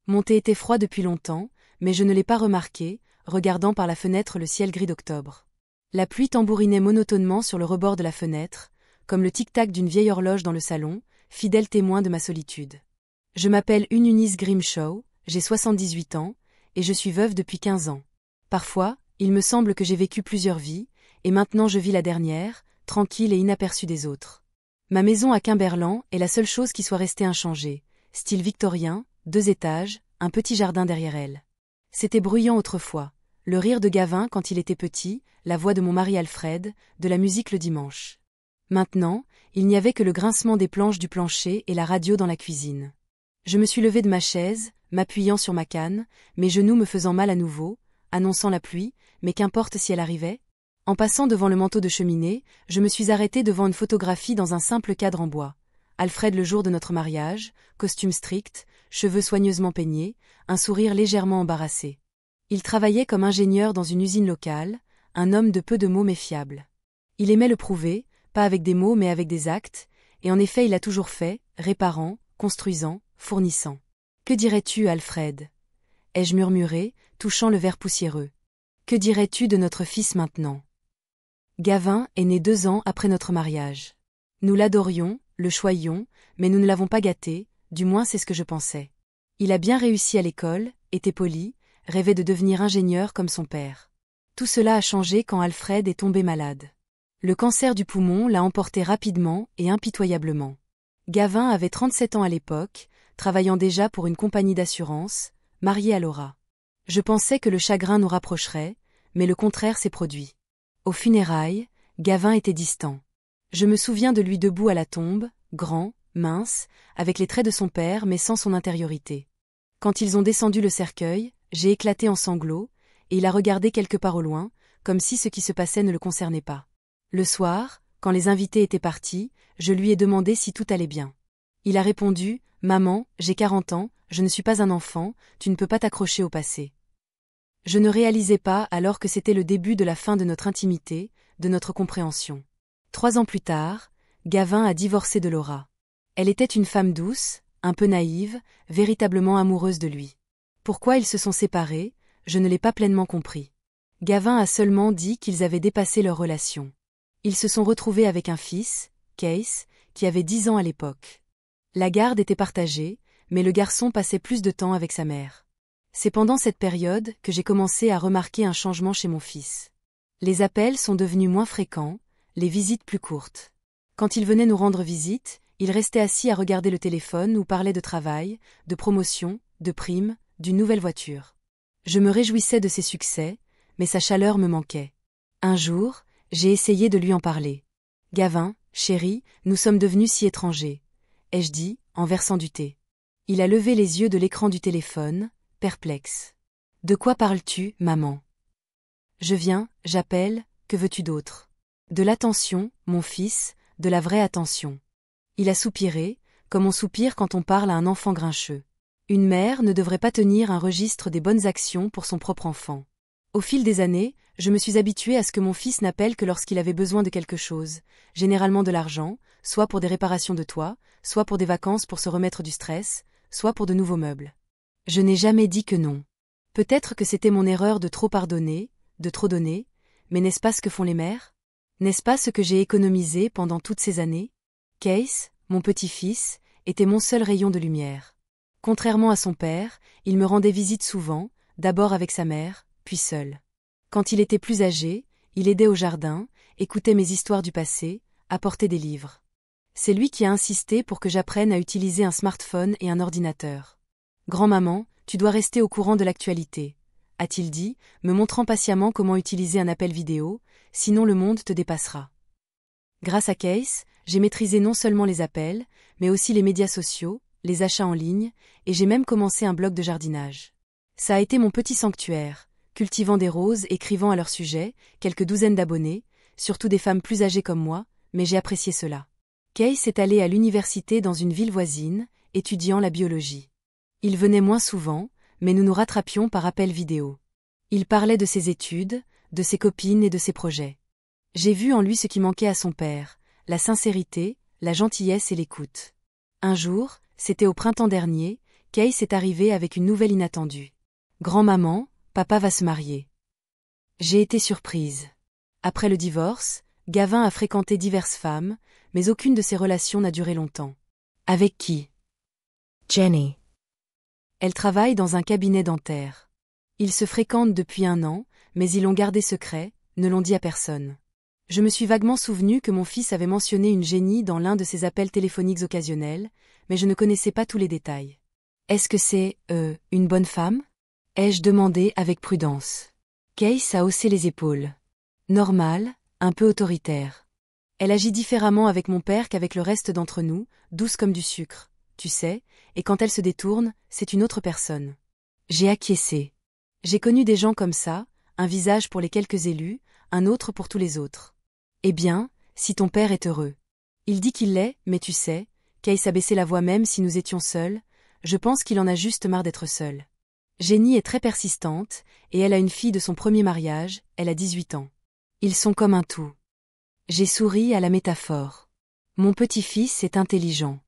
Mon thé était froid depuis longtemps, mais je ne l'ai pas remarqué, regardant par la fenêtre le ciel gris d'octobre. La pluie tambourinait monotonement sur le rebord de la fenêtre, comme le tic-tac d'une vieille horloge dans le salon, fidèle témoin de ma solitude. Je m'appelle Eunice Grimshaw, j'ai 78 ans, et je suis veuve depuis 15 ans. Parfois, il me semble que j'ai vécu plusieurs vies, et maintenant je vis la dernière, tranquille et inaperçue des autres. Ma maison à Quimberland est la seule chose qui soit restée inchangée, style victorien, 2 étages, un petit jardin derrière elle. C'était bruyant autrefois, le rire de Gavin quand il était petit, la voix de mon mari Alfred, de la musique le dimanche. Maintenant, il n'y avait que le grincement des planches du plancher et la radio dans la cuisine. Je me suis levée de ma chaise, m'appuyant sur ma canne, mes genoux me faisant mal à nouveau, annonçant la pluie, mais qu'importe si elle arrivait. En passant devant le manteau de cheminée, je me suis arrêtée devant une photographie dans un simple cadre en bois. Alfred le jour de notre mariage, costume strict, cheveux soigneusement peignés, un sourire légèrement embarrassé. Il travaillait comme ingénieur dans une usine locale, un homme de peu de mots mais fiable. Il aimait le prouver, pas avec des mots mais avec des actes, et en effet il a toujours fait, réparant, construisant, fournissant. Que dirais-tu, Alfred ? Ai-je murmuré, touchant le verre poussiéreux. Que dirais-tu de notre fils maintenant ? Gavin est né 2 ans après notre mariage. Nous l'adorions, le choyions, mais nous ne l'avons pas gâté, du moins c'est ce que je pensais. Il a bien réussi à l'école, était poli, rêvait de devenir ingénieur comme son père. Tout cela a changé quand Alfred est tombé malade. Le cancer du poumon l'a emporté rapidement et impitoyablement. Gavin avait 37 ans à l'époque, travaillant déjà pour une compagnie d'assurance, marié à Laura. Je pensais que le chagrin nous rapprocherait, mais le contraire s'est produit. Aux funérailles, Gavin était distant. Je me souviens de lui debout à la tombe, grand, mince, avec les traits de son père mais sans son intériorité. Quand ils ont descendu le cercueil, j'ai éclaté en sanglots, et il a regardé quelque part au loin, comme si ce qui se passait ne le concernait pas. Le soir, quand les invités étaient partis, je lui ai demandé si tout allait bien. Il a répondu, « Maman, j'ai 40 ans, je ne suis pas un enfant, tu ne peux pas t'accrocher au passé. » Je ne réalisais pas alors que c'était le début de la fin de notre intimité, de notre compréhension. 3 ans plus tard, Gavin a divorcé de Laura. Elle était une femme douce, un peu naïve, véritablement amoureuse de lui. Pourquoi ils se sont séparés, je ne l'ai pas pleinement compris. Gavin a seulement dit qu'ils avaient dépassé leur relation. Ils se sont retrouvés avec un fils, Case, qui avait 10 ans à l'époque. La garde était partagée, mais le garçon passait plus de temps avec sa mère. C'est pendant cette période que j'ai commencé à remarquer un changement chez mon fils. Les appels sont devenus moins fréquents, les visites plus courtes. Quand il venait nous rendre visite, il restait assis à regarder le téléphone ou parlait de travail, de promotion, de primes, d'une nouvelle voiture. Je me réjouissais de ses succès, mais sa chaleur me manquait. Un jour, j'ai essayé de lui en parler. « Gavin, chéri, nous sommes devenus si étrangers. » ai-je dit, en versant du thé. Il a levé les yeux de l'écran du téléphone, perplexe. « De quoi parles-tu, maman ? » « Je viens, j'appelle, que veux-tu d'autre ? » « De l'attention, mon fils, de la vraie attention. » Il a soupiré, comme on soupire quand on parle à un enfant grincheux. Une mère ne devrait pas tenir un registre des bonnes actions pour son propre enfant. Au fil des années, je me suis habituée à ce que mon fils n'appelle que lorsqu'il avait besoin de quelque chose, généralement de l'argent, soit pour des réparations de toit, soit pour des vacances pour se remettre du stress, soit pour de nouveaux meubles. Je n'ai jamais dit que non. Peut-être que c'était mon erreur de trop pardonner, de trop donner, mais n'est-ce pas ce que font les mères ? N'est-ce pas ce que j'ai économisé pendant toutes ces années ? Case, mon petit-fils, était mon seul rayon de lumière. Contrairement à son père, il me rendait visite souvent, d'abord avec sa mère, puis seul. Quand il était plus âgé, il aidait au jardin, écoutait mes histoires du passé, apportait des livres. C'est lui qui a insisté pour que j'apprenne à utiliser un smartphone et un ordinateur. « Grand-maman, tu dois rester au courant de l'actualité, » a-t-il dit, me montrant patiemment comment utiliser un appel vidéo, sinon le monde te dépassera. Grâce à Case, j'ai maîtrisé non seulement les appels, mais aussi les médias sociaux, les achats en ligne, et j'ai même commencé un blog de jardinage. Ça a été mon petit sanctuaire, cultivant des roses, écrivant à leur sujet, quelques douzaines d'abonnés, surtout des femmes plus âgées comme moi, mais j'ai apprécié cela. Case est allé à l'université dans une ville voisine, étudiant la biologie. Il venait moins souvent, mais nous nous rattrapions par appel vidéo. Il parlait de ses études, de ses copines et de ses projets. J'ai vu en lui ce qui manquait à son père, la sincérité, la gentillesse et l'écoute. Un jour, c'était au printemps dernier, Case est arrivée avec une nouvelle inattendue. Grand-maman, papa va se marier. J'ai été surprise. Après le divorce, Gavin a fréquenté diverses femmes, mais aucune de ces relations n'a duré longtemps. Avec qui? Jenny. Elle travaille dans un cabinet dentaire. Ils se fréquentent depuis 1 an, mais ils l'ont gardé secret, ne l'ont dit à personne. Je me suis vaguement souvenu que mon fils avait mentionné une Jenny dans l'un de ses appels téléphoniques occasionnels, mais je ne connaissais pas tous les détails. Est-ce que c'est, une bonne femme? Ai-je demandé avec prudence. Case a haussé les épaules. Normale, un peu autoritaire. Elle agit différemment avec mon père qu'avec le reste d'entre nous, douce comme du sucre, tu sais, et quand elle se détourne, c'est une autre personne. J'ai acquiescé. J'ai connu des gens comme ça, un visage pour les quelques élus, un autre pour tous les autres. Eh bien, si ton père est heureux. Il dit qu'il l'est, mais tu sais, Case a baissé la voix même si nous étions seuls, je pense qu'il en a juste marre d'être seul. Jenny est très persistante, et elle a une fille de son premier mariage, elle a 18 ans. Ils sont comme un tout. J'ai souri à la métaphore. Mon petit-fils est intelligent.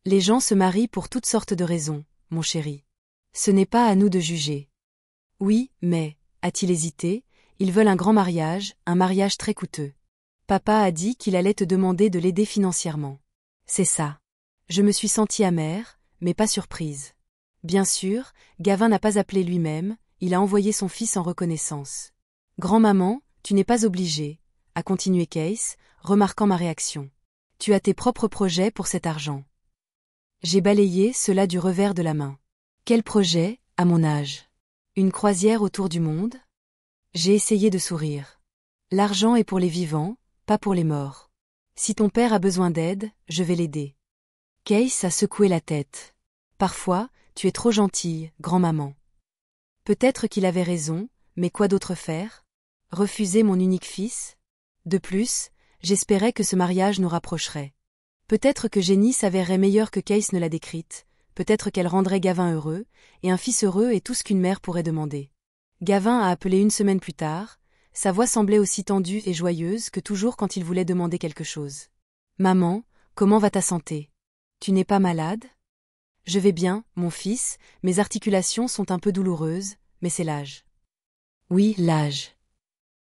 Les gens se marient pour toutes sortes de raisons, mon chéri. Ce n'est pas à nous de juger. Oui, mais, a-t-il hésité, ils veulent un grand mariage, un mariage très coûteux. Papa a dit qu'il allait te demander de l'aider financièrement. C'est ça. Je me suis sentie amère, mais pas surprise. Bien sûr, Gavin n'a pas appelé lui-même, il a envoyé son fils en reconnaissance. Grand-maman, tu n'es pas obligée, a continué Case, remarquant ma réaction. Tu as tes propres projets pour cet argent. J'ai balayé cela du revers de la main. Quel projet, à mon âge? Une croisière autour du monde? J'ai essayé de sourire. L'argent est pour les vivants, pas pour les morts. Si ton père a besoin d'aide, je vais l'aider. Case a secoué la tête. Parfois, tu es trop gentille, grand-maman. Peut-être qu'il avait raison, mais quoi d'autre faire? Refuser mon unique fils? De plus, j'espérais que ce mariage nous rapprocherait. Peut-être que Jenny s'avérerait meilleure que Case ne l'a décrite, peut-être qu'elle rendrait Gavin heureux, et un fils heureux est tout ce qu'une mère pourrait demander. Gavin a appelé 1 semaine plus tard, sa voix semblait aussi tendue et joyeuse que toujours quand il voulait demander quelque chose. Maman, comment va ta santé? Tu n'es pas malade? Je vais bien, mon fils, mes articulations sont un peu douloureuses, mais c'est l'âge. Oui, l'âge.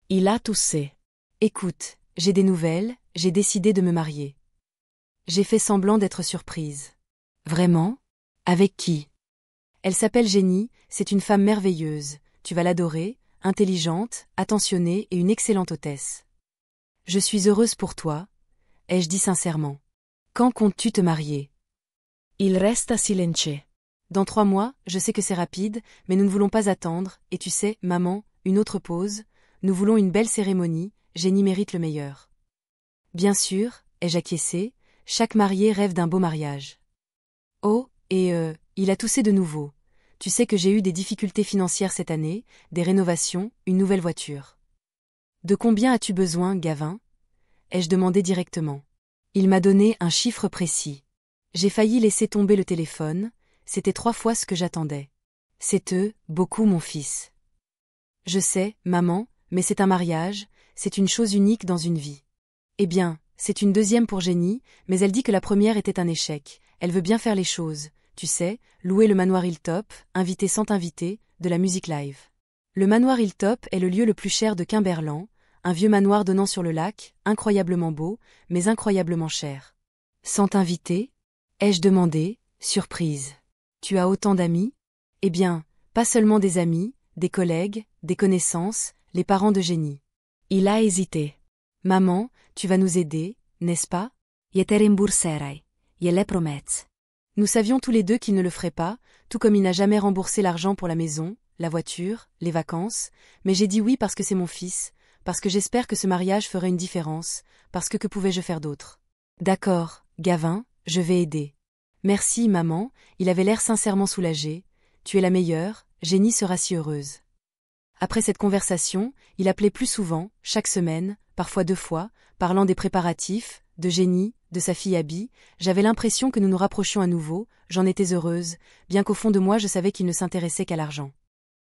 Il a toussé. Écoute, j'ai des nouvelles, j'ai décidé de me marier. J'ai fait semblant d'être surprise. Vraiment? Avec qui? Elle s'appelle Jenny, c'est une femme merveilleuse, tu vas l'adorer, intelligente, attentionnée et une excellente hôtesse. Je suis heureuse pour toi, ai-je dit sincèrement. Quand comptes-tu te marier? Il resta silencieux. Dans 3 mois, je sais que c'est rapide, mais nous ne voulons pas attendre, et tu sais, maman, une autre pause, nous voulons une belle cérémonie, Jenny mérite le meilleur. Bien sûr, ai-je acquiescé, chaque marié rêve d'un beau mariage. Oh, et il a toussé de nouveau. Tu sais que j'ai eu des difficultés financières cette année, des rénovations, une nouvelle voiture. De combien as-tu besoin, Gavin? Ai-je demandé directement. Il m'a donné un chiffre précis. J'ai failli laisser tomber le téléphone, c'était 3 fois ce que j'attendais. C'est beaucoup mon fils. Je sais, maman, mais c'est un mariage, c'est une chose unique dans une vie. Eh bien, c'est une deuxième pour Jenny, mais elle dit que la première était un échec, elle veut bien faire les choses, tu sais, louer le manoir Hilltop, inviter sans inviter, de la musique live. Le manoir Hilltop est le lieu le plus cher de Quimberland, un vieux manoir donnant sur le lac, incroyablement beau, mais incroyablement cher. Sans t'inviter? Ai-je demandé, surprise. Tu as autant d'amis? Eh bien, pas seulement des amis, des collègues, des connaissances, les parents de Jenny. Il a hésité. Maman, tu vas nous aider, n'est-ce pas? Je te rembourserai. Je le promets. Nous savions tous les deux qu'il ne le ferait pas, tout comme il n'a jamais remboursé l'argent pour la maison, la voiture, les vacances, mais j'ai dit oui parce que c'est mon fils, parce que j'espère que ce mariage ferait une différence, parce que pouvais-je faire d'autre? D'accord, Gavin, je vais aider. Merci, maman, il avait l'air sincèrement soulagé. Tu es la meilleure, Jenny sera si heureuse. Après cette conversation, il appelait plus souvent, chaque semaine, parfois 2 fois, parlant des préparatifs, de Jenny, de sa fille Abby. J'avais l'impression que nous nous rapprochions à nouveau, j'en étais heureuse, bien qu'au fond de moi je savais qu'il ne s'intéressait qu'à l'argent.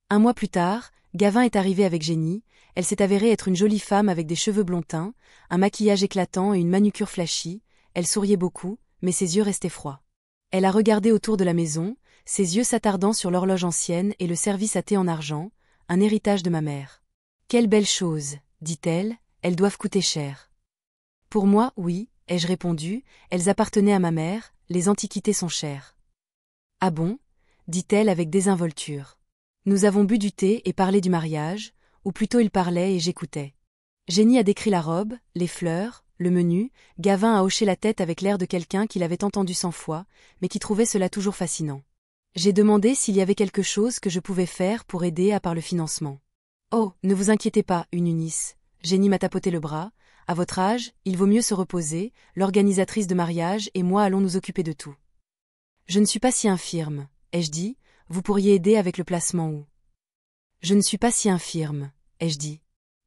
1 mois plus tard, Gavin est arrivé avec Jenny, elle s'est avérée être une jolie femme avec des cheveux blond teints, un maquillage éclatant et une manucure flashy, elle souriait beaucoup, mais ses yeux restaient froids. Elle a regardé autour de la maison, ses yeux s'attardant sur l'horloge ancienne et le service à thé en argent, un héritage de ma mère. Quelle belle chose, dit-elle, elles doivent coûter cher. Pour moi, oui, ai-je répondu, elles appartenaient à ma mère, les antiquités sont chères. Ah bon, dit-elle avec désinvolture. Nous avons bu du thé et parlé du mariage, ou plutôt il parlait et j'écoutais. Jenny a décrit la robe, les fleurs, le menu, Gavin a hoché la tête avec l'air de quelqu'un qui l'avait entendu 100 fois, mais qui trouvait cela toujours fascinant. J'ai demandé s'il y avait quelque chose que je pouvais faire pour aider à part le financement. Oh, ne vous inquiétez pas, Eunice. Jenny m'a tapoté le bras. À votre âge, il vaut mieux se reposer, l'organisatrice de mariage et moi allons nous occuper de tout. Je ne suis pas si infirme, ai-je dit, vous pourriez aider avec le placement ou. Je ne suis pas si infirme, ai-je dit.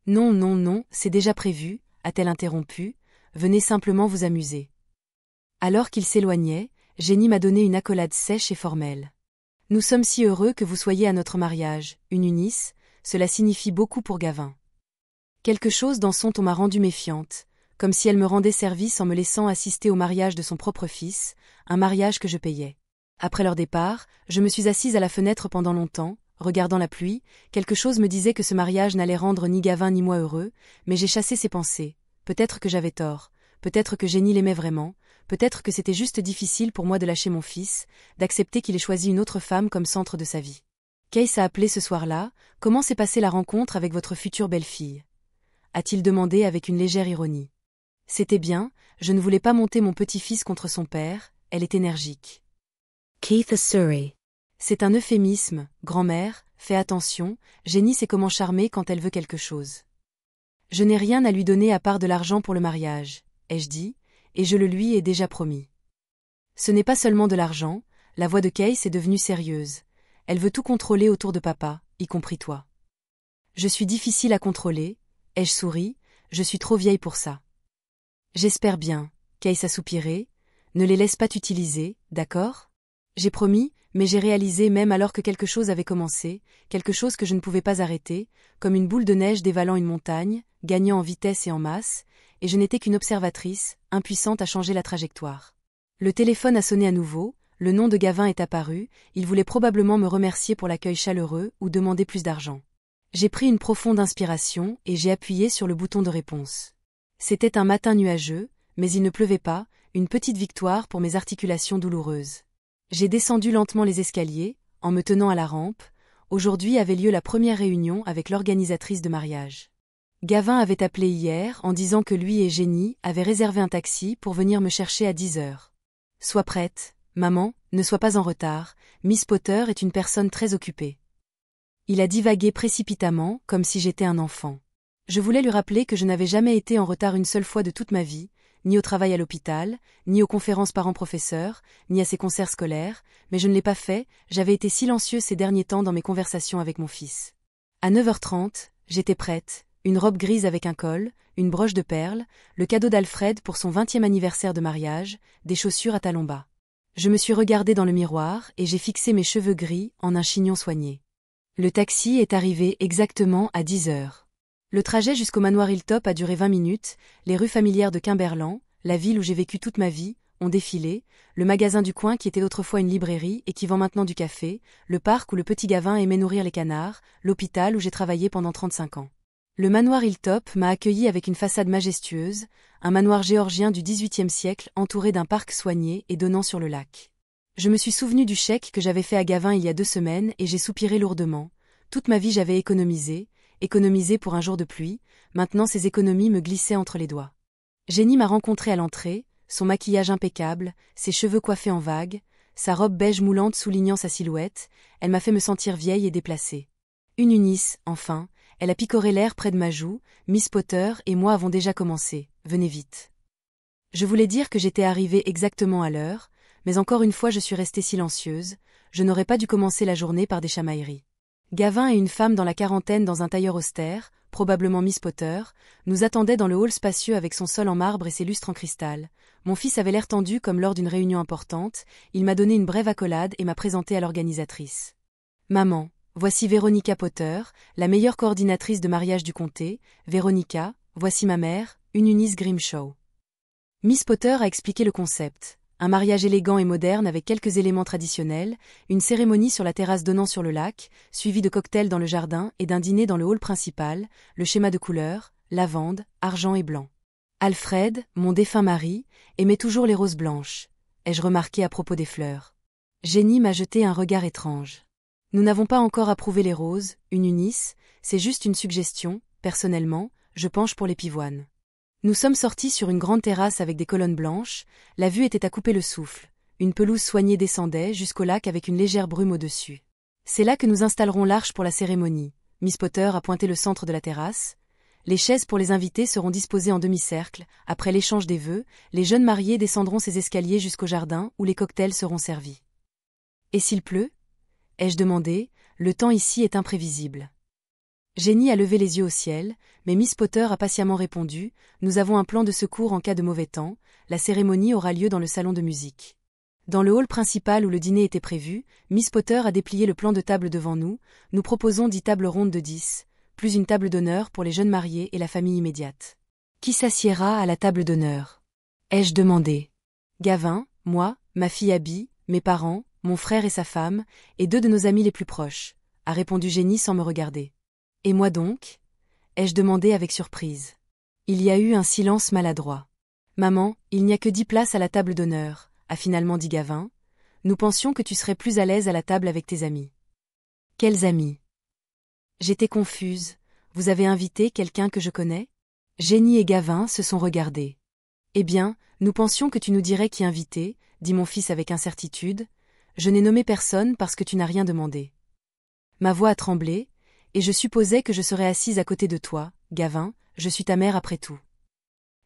Non, non, non, c'est déjà prévu, a-t-elle interrompu, venez simplement vous amuser. Alors qu'il s'éloignait, Jenny m'a donné une accolade sèche et formelle. Nous sommes si heureux que vous soyez à notre mariage, Eunice, cela signifie beaucoup pour Gavin. Quelque chose dans son ton m'a rendue méfiante, comme si elle me rendait service en me laissant assister au mariage de son propre fils, un mariage que je payais. Après leur départ, je me suis assise à la fenêtre pendant longtemps, regardant la pluie, quelque chose me disait que ce mariage n'allait rendre ni Gavin ni moi heureux, mais j'ai chassé ces pensées. Peut-être que j'avais tort, peut-être que Jenny l'aimait vraiment, peut-être que c'était juste difficile pour moi de lâcher mon fils, d'accepter qu'il ait choisi une autre femme comme centre de sa vie. Case a appelé ce soir-là, comment s'est passée la rencontre avec votre future belle-fille ? A-t-il demandé avec une légère ironie. C'était bien, je ne voulais pas monter mon petit-fils contre son père, elle est énergique. Keith Surrey. C'est un euphémisme, grand-mère, fais attention, Jenny sait comment charmer quand elle veut quelque chose. Je n'ai rien à lui donner à part de l'argent pour le mariage, ai-je dit, et je le lui ai déjà promis. Ce n'est pas seulement de l'argent, la voix de Case est devenue sérieuse. Elle veut tout contrôler autour de papa, y compris toi. Je suis difficile à contrôler, ai-je souri, je suis trop vieille pour ça. J'espère bien, Case a soupiré, ne les laisse pas t'utiliser, d'accord ? J'ai promis, mais j'ai réalisé même alors que quelque chose avait commencé, quelque chose que je ne pouvais pas arrêter, comme une boule de neige dévalant une montagne, gagnant en vitesse et en masse, et je n'étais qu'une observatrice, impuissante à changer la trajectoire. Le téléphone a sonné à nouveau, le nom de Gavin est apparu, il voulait probablement me remercier pour l'accueil chaleureux ou demander plus d'argent. J'ai pris une profonde inspiration et j'ai appuyé sur le bouton de réponse. C'était un matin nuageux, mais il ne pleuvait pas, une petite victoire pour mes articulations douloureuses. J'ai descendu lentement les escaliers, en me tenant à la rampe. Aujourd'hui avait lieu la première réunion avec l'organisatrice de mariage. Gavin avait appelé hier en disant que lui et Jenny avaient réservé un taxi pour venir me chercher à 10 heures. Sois prête, maman, ne sois pas en retard, Miss Potter est une personne très occupée. Il a divagué précipitamment, comme si j'étais un enfant. Je voulais lui rappeler que je n'avais jamais été en retard une seule fois de toute ma vie, ni au travail à l'hôpital, ni aux conférences parents-professeurs, ni à ses concerts scolaires, mais je ne l'ai pas fait, j'avais été silencieux ces derniers temps dans mes conversations avec mon fils. À 9h30, j'étais prête, une robe grise avec un col, une broche de perles, le cadeau d'Alfred pour son 20e anniversaire de mariage, des chaussures à talons bas. Je me suis regardée dans le miroir et j'ai fixé mes cheveux gris en un chignon soigné. Le taxi est arrivé exactement à 10 heures. Le trajet jusqu'au manoir Hilltop a duré 20 minutes, les rues familières de Quimberland, la ville où j'ai vécu toute ma vie, ont défilé, le magasin du coin qui était autrefois une librairie et qui vend maintenant du café, le parc où le petit Gavin aimait nourrir les canards, l'hôpital où j'ai travaillé pendant 35 ans. Le manoir Hilltop m'a accueilli avec une façade majestueuse, un manoir géorgien du XVIIIe siècle entouré d'un parc soigné et donnant sur le lac. Je me suis souvenu du chèque que j'avais fait à Gavin il y a 2 semaines et j'ai soupiré lourdement. Toute ma vie j'avais économisé pour un jour de pluie, maintenant ces économies me glissaient entre les doigts. Jenny m'a rencontré à l'entrée, son maquillage impeccable, ses cheveux coiffés en vagues, sa robe beige moulante soulignant sa silhouette, elle m'a fait me sentir vieille et déplacée. Une Eunice, enfin, elle a picoré l'air près de ma joue, Miss Potter et moi avons déjà commencé, venez vite. Je voulais dire que j'étais arrivée exactement à l'heure, mais encore une fois je suis restée silencieuse, je n'aurais pas dû commencer la journée par des chamailleries. Gavin et une femme dans la quarantaine dans un tailleur austère, probablement Miss Potter, nous attendaient dans le hall spacieux avec son sol en marbre et ses lustres en cristal. Mon fils avait l'air tendu comme lors d'une réunion importante, il m'a donné une brève accolade et m'a présenté à l'organisatrice. Maman, voici Veronica Potter, la meilleure coordinatrice de mariage du comté, Veronica, voici ma mère, une Eunice Grimshaw. Miss Potter a expliqué le concept. un mariage élégant et moderne avec quelques éléments traditionnels, une cérémonie sur la terrasse donnant sur le lac, suivie de cocktails dans le jardin et d'un dîner dans le hall principal, le schéma de couleurs, lavande, argent et blanc. Alfred, mon défunt mari, aimait toujours les roses blanches, ai-je remarqué à propos des fleurs. Jenny m'a jeté un regard étrange. Nous n'avons pas encore approuvé les roses, une Eunice, c'est juste une suggestion, personnellement, je penche pour les pivoines. Nous sommes sortis sur une grande terrasse avec des colonnes blanches, la vue était à couper le souffle, une pelouse soignée descendait jusqu'au lac avec une légère brume au-dessus. C'est là que nous installerons l'arche pour la cérémonie. Miss Potter a pointé le centre de la terrasse. Les chaises pour les invités seront disposées en demi-cercle, après l'échange des vœux, les jeunes mariés descendront ces escaliers jusqu'au jardin où les cocktails seront servis. Et s'il pleut ? Ai-je demandé, le temps ici est imprévisible. Jenny a levé les yeux au ciel, mais Miss Potter a patiemment répondu, nous avons un plan de secours en cas de mauvais temps, la cérémonie aura lieu dans le salon de musique. Dans le hall principal où le dîner était prévu, Miss Potter a déplié le plan de table devant nous, nous proposons 10 tables rondes de 10, plus une table d'honneur pour les jeunes mariés et la famille immédiate. Qui s'assiera à la table d'honneur ? Ai-je demandé. Gavin, moi, ma fille Abby, mes parents, mon frère et sa femme, et 2 de nos amis les plus proches, a répondu Jenny sans me regarder. Et moi donc ? Ai-je demandé avec surprise. Il y a eu un silence maladroit. Maman, il n'y a que 10 places à la table d'honneur, a finalement dit Gavin. Nous pensions que tu serais plus à l'aise à la table avec tes amis. Quels amis ? J'étais confuse. Vous avez invité quelqu'un que je connais ? Jenny et Gavin se sont regardés. Eh bien, nous pensions que tu nous dirais qui inviter, dit mon fils avec incertitude. Je n'ai nommé personne parce que tu n'as rien demandé. Ma voix a tremblé, et je supposais que je serais assise à côté de toi, Gavin, je suis ta mère après tout.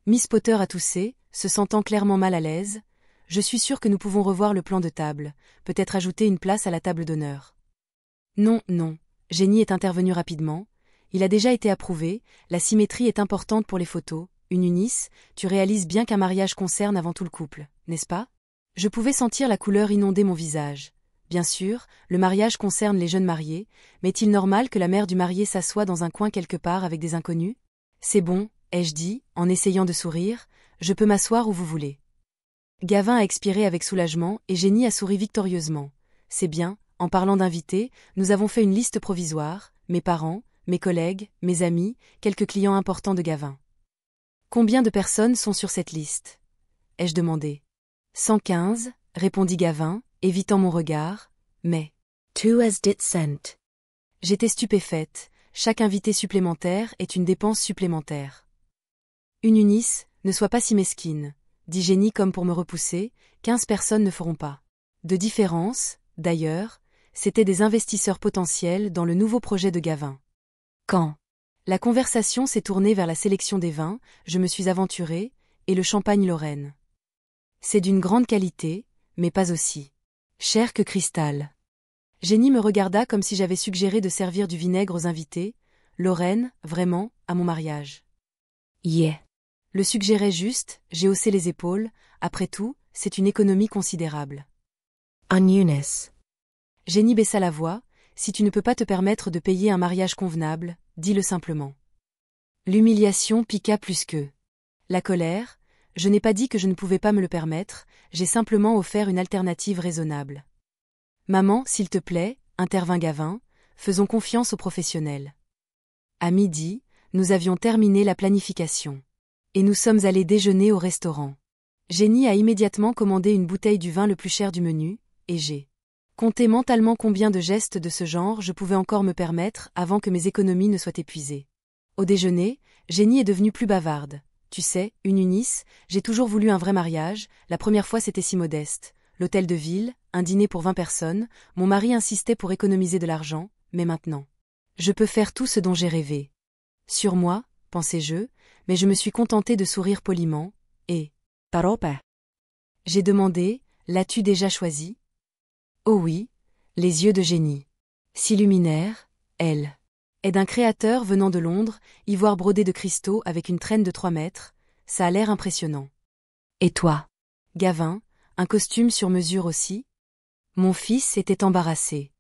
Miss Potter a toussé, se sentant clairement mal à l'aise. Je suis sûre que nous pouvons revoir le plan de table, peut-être ajouter une place à la table d'honneur. Non, non. Jenny est intervenue rapidement. Il a déjà été approuvé, la symétrie est importante pour les photos. Une Eunice, tu réalises bien qu'un mariage concerne avant tout le couple, n'est-ce pas ? Je pouvais sentir la couleur inonder mon visage. Bien sûr, le mariage concerne les jeunes mariés, mais est-il normal que la mère du marié s'assoie dans un coin quelque part avec des inconnus ? C'est bon, ai-je dit, en essayant de sourire, je peux m'asseoir où vous voulez. Gavin a expiré avec soulagement et Jenny a souri victorieusement. C'est bien, en parlant d'invités, nous avons fait une liste provisoire, mes parents, mes collègues, mes amis, quelques clients importants de Gavin. Combien de personnes sont sur cette liste ? Ai-je demandé. 115, répondit Gavin, évitant mon regard, mais... Two as dit sent. J'étais stupéfaite, chaque invité supplémentaire est une dépense supplémentaire. Une Eunice, ne sois pas si mesquine, dit Jenny comme pour me repousser, 15 personnes ne feront pas. De différence, d'ailleurs, c'étaient des investisseurs potentiels dans le nouveau projet de Gavin. Quand la conversation s'est tournée vers la sélection des vins, je me suis aventurée, et le champagne Lorraine. C'est d'une grande qualité, mais pas aussi cher que Cristal. Jenny me regarda comme si j'avais suggéré de servir du vinaigre aux invités. Lorraine, vraiment, à mon mariage. Yeah. Le suggérait juste, j'ai haussé les épaules, après tout, c'est une économie considérable. Un Eunice. Jenny baissa la voix, si tu ne peux pas te permettre de payer un mariage convenable, dis-le simplement. L'humiliation piqua plus qu'eux. La colère, je n'ai pas dit que je ne pouvais pas me le permettre, j'ai simplement offert une alternative raisonnable. Maman, s'il te plaît, intervint Gavin, faisons confiance aux professionnels. À midi, nous avions terminé la planification. Et nous sommes allés déjeuner au restaurant. Jenny a immédiatement commandé une bouteille du vin le plus cher du menu, et j'ai compté mentalement combien de gestes de ce genre je pouvais encore me permettre avant que mes économies ne soient épuisées. Au déjeuner, Jenny est devenue plus bavarde. Tu sais, une Eunice, j'ai toujours voulu un vrai mariage, la première fois c'était si modeste. L'hôtel de ville, un dîner pour 20 personnes, mon mari insistait pour économiser de l'argent, mais maintenant. Je peux faire tout ce dont j'ai rêvé. Sur moi, pensais-je, mais je me suis contentée de sourire poliment, et... Paropa. J'ai demandé, l'as-tu déjà choisi ? Oh oui, les yeux de Jenny s'illuminèrent, elle est d'un créateur venant de Londres, ivoire brodé de cristaux avec une traîne de 3 mètres, ça a l'air impressionnant. Et toi ? Gavin, un costume sur mesure aussi ? Mon fils était embarrassé.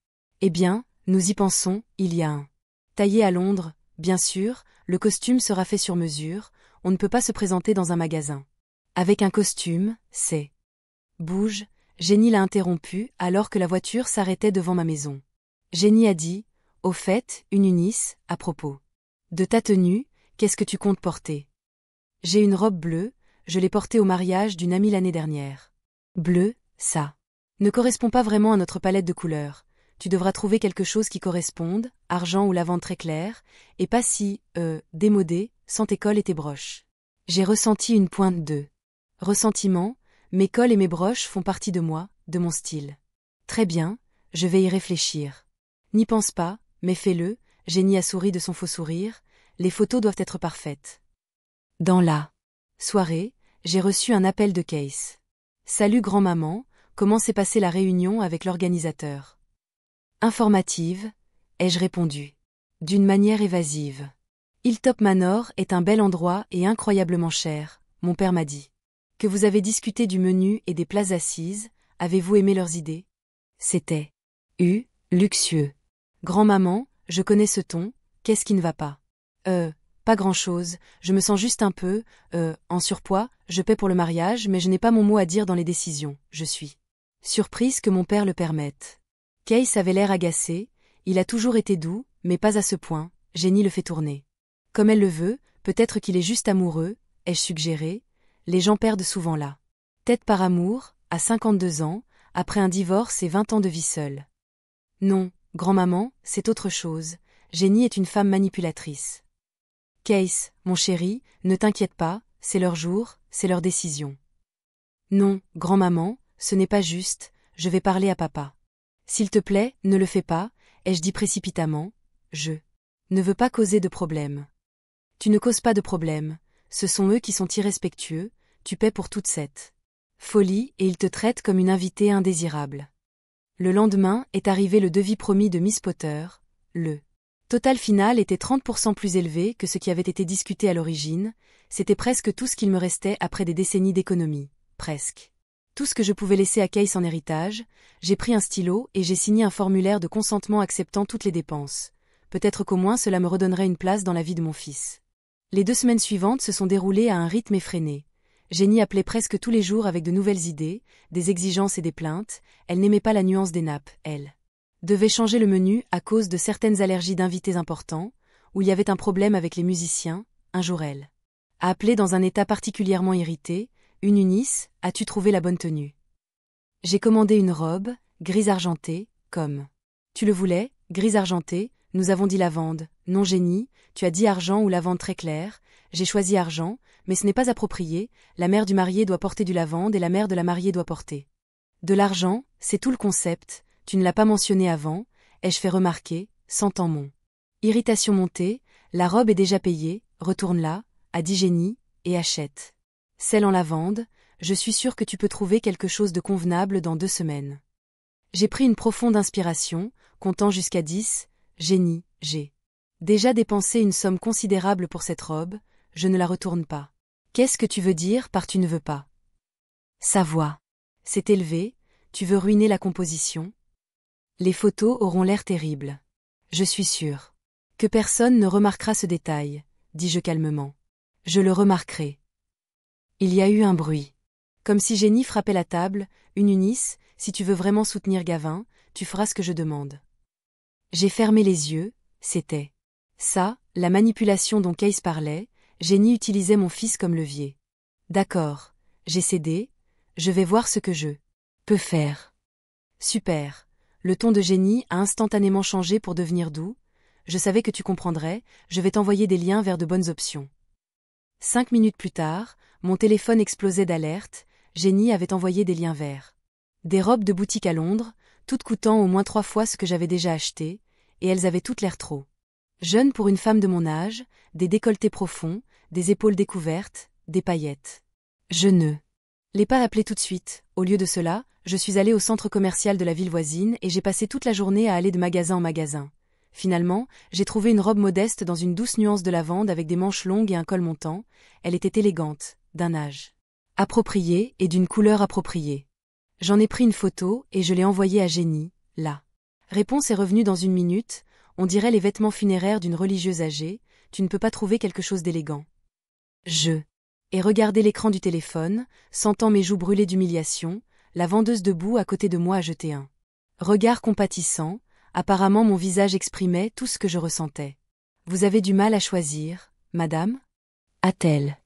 Eh bien, nous y pensons, il y a un. Taillé à Londres, bien sûr, le costume sera fait sur mesure, on ne peut pas se présenter dans un magasin. Avec un costume, c'est Bouge, Jenny l'a interrompu alors que la voiture s'arrêtait devant ma maison. Jenny a dit, au fait, une Eunice, à propos de ta tenue, qu'est-ce que tu comptes porter? J'ai une robe bleue, je l'ai portée au mariage d'une amie l'année dernière. Bleu, ça ne correspond pas vraiment à notre palette de couleurs. Tu devras trouver quelque chose qui corresponde, argent ou lavande très clair, et pas si, démodé, sans tes cols et tes broches. J'ai ressenti une pointe de ressentiment, mes cols et mes broches font partie de moi, de mon style. Très bien, je vais y réfléchir. N'y pense pas, mais fais-le, Jenny a souri de son faux sourire, les photos doivent être parfaites. Dans la soirée, j'ai reçu un appel de Case. Salut grand-maman, comment s'est passée la réunion avec l'organisateur? Informative, ai-je répondu. D'une manière évasive. Hilltop Manor est un bel endroit et incroyablement cher, mon père m'a dit. Que vous avez discuté du menu et des places assises, avez-vous aimé leurs idées? C'était luxueux. Grand-maman, je connais ce ton, qu'est-ce qui ne va pas? Pas grand-chose, je me sens juste un peu, en surpoids, je paie pour le mariage mais je n'ai pas mon mot à dire dans les décisions, je suis surprise que mon père le permette. Case avait l'air agacé, il a toujours été doux, mais pas à ce point, Jenny le fait tourner. Comme elle le veut, peut-être qu'il est juste amoureux, ai-je suggéré, les gens perdent souvent la tête par amour, à 52 ans, après un divorce et 20 ans de vie seule. Non, grand-maman, c'est autre chose, Jenny est une femme manipulatrice. Case, mon chéri, ne t'inquiète pas, c'est leur jour, c'est leur décision. Non, grand-maman, ce n'est pas juste, je vais parler à papa. S'il te plaît, ne le fais pas, ai-je dit précipitamment, je ne veux pas causer de problème. Tu ne causes pas de problème, ce sont eux qui sont irrespectueux, tu paies pour toute cette folie et ils te traitent comme une invitée indésirable. Le lendemain est arrivé le devis promis de Miss Potter, le total final était 30% plus élevé que ce qui avait été discuté à l'origine, c'était presque tout ce qu'il me restait après des décennies d'économie, presque. Tout ce que je pouvais laisser à Case en héritage, j'ai pris un stylo et j'ai signé un formulaire de consentement acceptant toutes les dépenses. Peut-être qu'au moins cela me redonnerait une place dans la vie de mon fils. Les 2 semaines suivantes se sont déroulées à un rythme effréné. Jenny appelait presque tous les jours avec de nouvelles idées, des exigences et des plaintes, elle n'aimait pas la nuance des nappes, elle devait changer le menu à cause de certaines allergies d'invités importants, où il y avait un problème avec les musiciens, un jour elle a appelé dans un état particulièrement irrité, une Eunice, as-tu trouvé la bonne tenue? J'ai commandé une robe, grise argentée, comme tu le voulais, grise argentée, nous avons dit lavande, non Jenny, tu as dit argent ou lavande très claire, j'ai choisi argent, mais ce n'est pas approprié, la mère du marié doit porter du lavande et la mère de la mariée doit porter de l'argent, c'est tout le concept, tu ne l'as pas mentionné avant, ai-je fait remarquer, sentant mon irritation monter, la robe est déjà payée, retourne-la, a dit Jenny, et achète celle en lavande, je suis sûre que tu peux trouver quelque chose de convenable dans 2 semaines. J'ai pris une profonde inspiration, comptant jusqu'à 10, Jenny, j'ai déjà dépensé une somme considérable pour cette robe, je ne la retourne pas. Qu'est-ce que tu veux dire par tu ne veux pas? Sa voix s'est élevée, tu veux ruiner la composition? Les photos auront l'air terribles. Je suis sûre que personne ne remarquera ce détail, dis-je calmement. Je le remarquerai. Il y a eu un bruit. Comme si Jenny frappait la table, une Eunice, si tu veux vraiment soutenir Gavin, tu feras ce que je demande. J'ai fermé les yeux, c'était ça, la manipulation dont Case parlait, Jenny utilisait mon fils comme levier. D'accord, j'ai cédé, je vais voir ce que je peux faire. Super, le ton de Jenny a instantanément changé pour devenir doux, je savais que tu comprendrais, je vais t'envoyer des liens vers de bonnes options. 5 minutes plus tard, mon téléphone explosait d'alerte, Jenny avait envoyé des liens vers des robes de boutique à Londres, toutes coûtant au moins 3 fois ce que j'avais déjà acheté, et elles avaient toutes l'air trop jeunes pour une femme de mon âge, des décolletés profonds, des épaules découvertes, des paillettes. Je ne l'ai pas appelé tout de suite, au lieu de cela, je suis allée au centre commercial de la ville voisine et j'ai passé toute la journée à aller de magasin en magasin. Finalement, j'ai trouvé une robe modeste dans une douce nuance de lavande avec des manches longues et un col montant, elle était élégante, d'un âge approprié et d'une couleur appropriée. J'en ai pris une photo et je l'ai envoyée à Jenny, la réponse est revenue dans 1 minute, on dirait les vêtements funéraires d'une religieuse âgée, tu ne peux pas trouver quelque chose d'élégant. Je ai regardé l'écran du téléphone, sentant mes joues brûler d'humiliation, la vendeuse debout à côté de moi a jeté un regard compatissant. Apparemment mon visage exprimait tout ce que je ressentais. « Vous avez du mal à choisir, madame » a-t-elle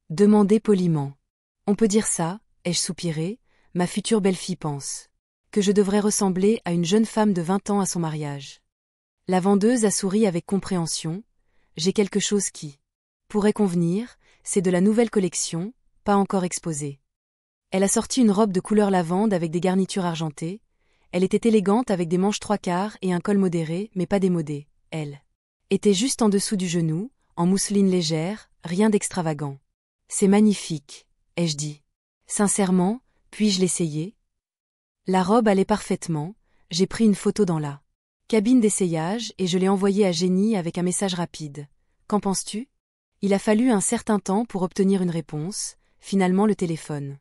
demandé poliment. « On peut dire ça, » ai-je soupiré, « ma future belle-fille pense que je devrais ressembler à une jeune femme de 20 ans à son mariage. » La vendeuse a souri avec compréhension. « J'ai quelque chose qui pourrait convenir, c'est de la nouvelle collection, pas encore exposée. » Elle a sorti une robe de couleur lavande avec des garnitures argentées. Elle était élégante avec des manches 3/4 et un col modéré, mais pas démodé. Elle était juste en dessous du genou, en mousseline légère, rien d'extravagant. « C'est magnifique, » ai-je dit. « Sincèrement, puis-je l'essayer ?» La robe allait parfaitement, j'ai pris une photo dans la cabine d'essayage et je l'ai envoyée à Jenny avec un message rapide. « Qu'en penses-tu » Il a fallu un certain temps pour obtenir une réponse, finalement le téléphone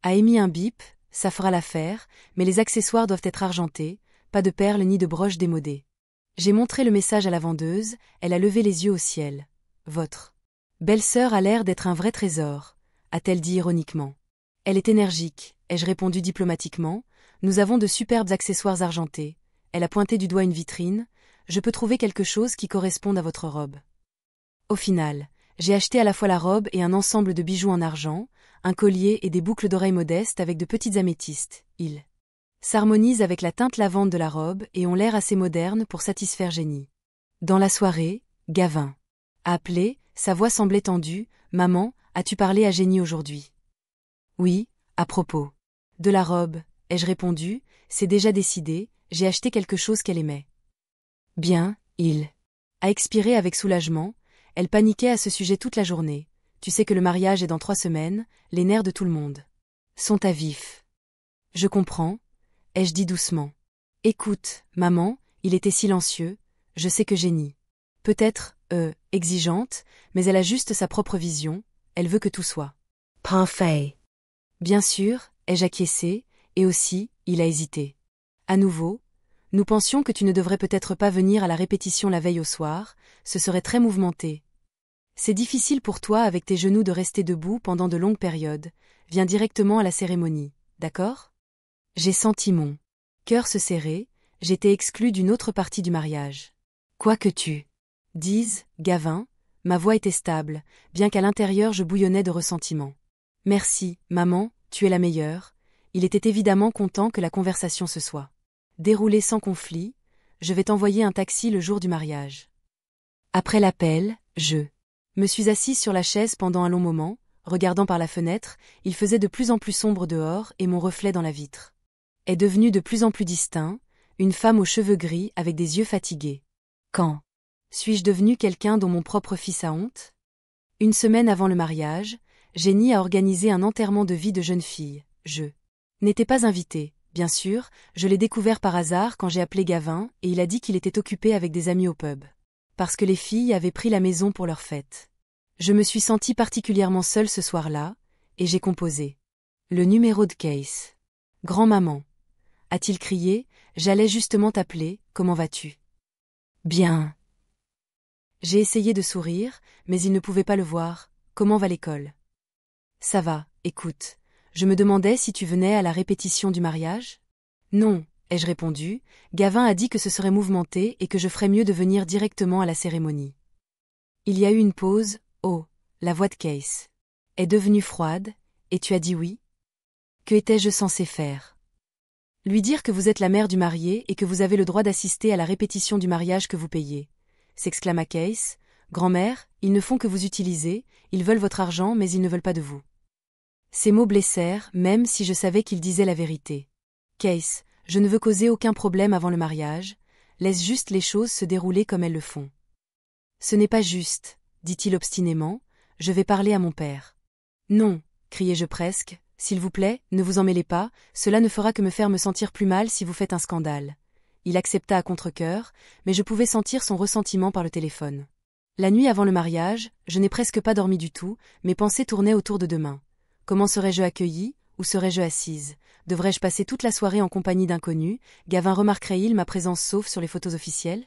a émis un bip, ça fera l'affaire, mais les accessoires doivent être argentés, pas de perles ni de broches démodées. J'ai montré le message à la vendeuse, elle a levé les yeux au ciel. « Votre belle-sœur a l'air d'être un vrai trésor », a-t-elle dit ironiquement. « Elle est énergique », ai-je répondu diplomatiquement. « Nous avons de superbes accessoires argentés. » Elle a pointé du doigt une vitrine. « Je peux trouver quelque chose qui corresponde à votre robe. » Au final, j'ai acheté à la fois la robe et un ensemble de bijoux en argent, un collier et des boucles d'oreilles modestes avec de petites améthystes. Ils s'harmonisent avec la teinte lavande de la robe et ont l'air assez modernes pour satisfaire Jenny. Dans la soirée, Gavin a appelé, sa voix semblait tendue. « Maman, as-tu parlé à Jenny aujourd'hui ?» « Oui, à propos de la robe, » ai-je répondu, « c'est déjà décidé, j'ai acheté quelque chose qu'elle aimait. » « Bien, il a expiré avec soulagement. Elle paniquait à ce sujet toute la journée. Tu sais que le mariage est dans 3 semaines, les nerfs de tout le monde sont à vif. « Je comprends, » ai-je dit doucement. « Écoute, maman, » il était silencieux, « je sais que Jenny peut-être, exigeante, mais elle a juste sa propre vision, elle veut que tout soit parfait. » Bien sûr, ai-je acquiescé, et aussi, il a hésité. À nouveau, nous pensions que tu ne devrais peut-être pas venir à la répétition la veille au soir, ce serait très mouvementé. C'est difficile pour toi avec tes genoux de rester debout pendant de longues périodes, viens directement à la cérémonie, d'accord ? J'ai senti mon cœur se serrer, j'étais exclue d'une autre partie du mariage. Quoi que tu dises, Gavin, ma voix était stable, bien qu'à l'intérieur je bouillonnais de ressentiment. Merci, maman, tu es la meilleure. Il était évidemment content que la conversation se soit déroulée sans conflit. Je vais t'envoyer un taxi le jour du mariage. Après l'appel, je me suis assise sur la chaise pendant un long moment, regardant par la fenêtre. Il faisait de plus en plus sombre dehors et mon reflet dans la vitre est devenu de plus en plus distinct, une femme aux cheveux gris avec des yeux fatigués. Quand suis-je devenue quelqu'un dont mon propre fils a honte ? Une semaine avant le mariage, Jenny a organisé un enterrement de vie de jeune fille. Je n'étais pas invitée, bien sûr, je l'ai découvert par hasard quand j'ai appelé Gavin et il a dit qu'il était occupé avec des amis au pub. Parce que les filles avaient pris la maison pour leur fête. Je me suis sentie particulièrement seule ce soir-là, et j'ai composé le numéro de Case. « Grand-maman » a-t-il crié, j'allais justement t'appeler, comment vas-tu ? Bien. J'ai essayé de sourire, mais il ne pouvait pas le voir. Comment va l'école ? Ça va, écoute. Je me demandais si tu venais à la répétition du mariage ? Non, ai-je répondu. Gavin a dit que ce serait mouvementé et que je ferais mieux de venir directement à la cérémonie. Il y a eu une pause. Oh, la voix de Case est devenue froide, et tu as dit oui ? Que étais-je censé faire ? Lui dire que vous êtes la mère du marié et que vous avez le droit d'assister à la répétition du mariage que vous payez, s'exclama Case. Grand-mère, ils ne font que vous utiliser, ils veulent votre argent mais ils ne veulent pas de vous. Ces mots blessèrent, même si je savais qu'il disait la vérité. Case, je ne veux causer aucun problème avant le mariage, laisse juste les choses se dérouler comme elles le font. Ce n'est pas juste, dit-il obstinément, je vais parler à mon père. Non, criai-je presque, s'il vous plaît, ne vous en mêlez pas, cela ne fera que me faire me sentir plus mal si vous faites un scandale. Il accepta à contre-cœur, mais je pouvais sentir son ressentiment par le téléphone. La nuit avant le mariage, je n'ai presque pas dormi du tout, mes pensées tournaient autour de demain. Comment serais-je accueillie, où serais-je assise ? Devrais-je passer toute la soirée en compagnie d'inconnus ? Gavin remarquerait-il ma présence sauf sur les photos officielles ?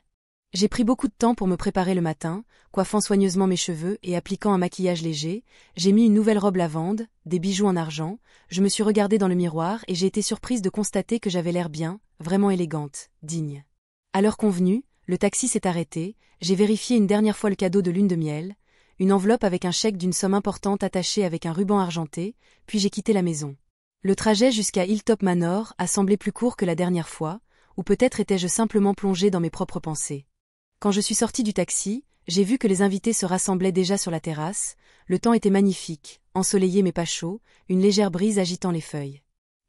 J'ai pris beaucoup de temps pour me préparer le matin, coiffant soigneusement mes cheveux et appliquant un maquillage léger, j'ai mis une nouvelle robe lavande, des bijoux en argent, je me suis regardée dans le miroir et j'ai été surprise de constater que j'avais l'air bien, vraiment élégante, digne. À l'heure convenue, le taxi s'est arrêté, j'ai vérifié une dernière fois le cadeau de lune de miel, une enveloppe avec un chèque d'une somme importante attachée avec un ruban argenté, puis j'ai quitté la maison. Le trajet jusqu'à Hilltop Manor a semblé plus court que la dernière fois, ou peut-être étais-je simplement plongée dans mes propres pensées. Quand je suis sortie du taxi, j'ai vu que les invités se rassemblaient déjà sur la terrasse, le temps était magnifique, ensoleillé mais pas chaud, une légère brise agitant les feuilles.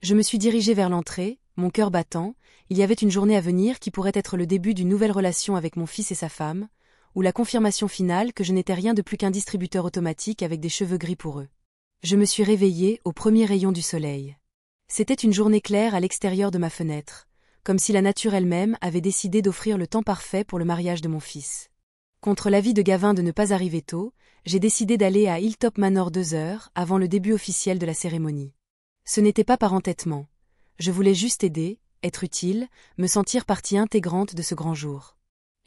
Je me suis dirigée vers l'entrée, mon cœur battant, il y avait une journée à venir qui pourrait être le début d'une nouvelle relation avec mon fils et sa femme, ou la confirmation finale que je n'étais rien de plus qu'un distributeur automatique avec des cheveux gris pour eux. Je me suis réveillée au premier rayon du soleil. C'était une journée claire à l'extérieur de ma fenêtre, comme si la nature elle-même avait décidé d'offrir le temps parfait pour le mariage de mon fils. Contre l'avis de Gavin de ne pas arriver tôt, j'ai décidé d'aller à Hilltop Manor 2 heures avant le début officiel de la cérémonie. Ce n'était pas par entêtement. Je voulais juste aider, être utile, me sentir partie intégrante de ce grand jour.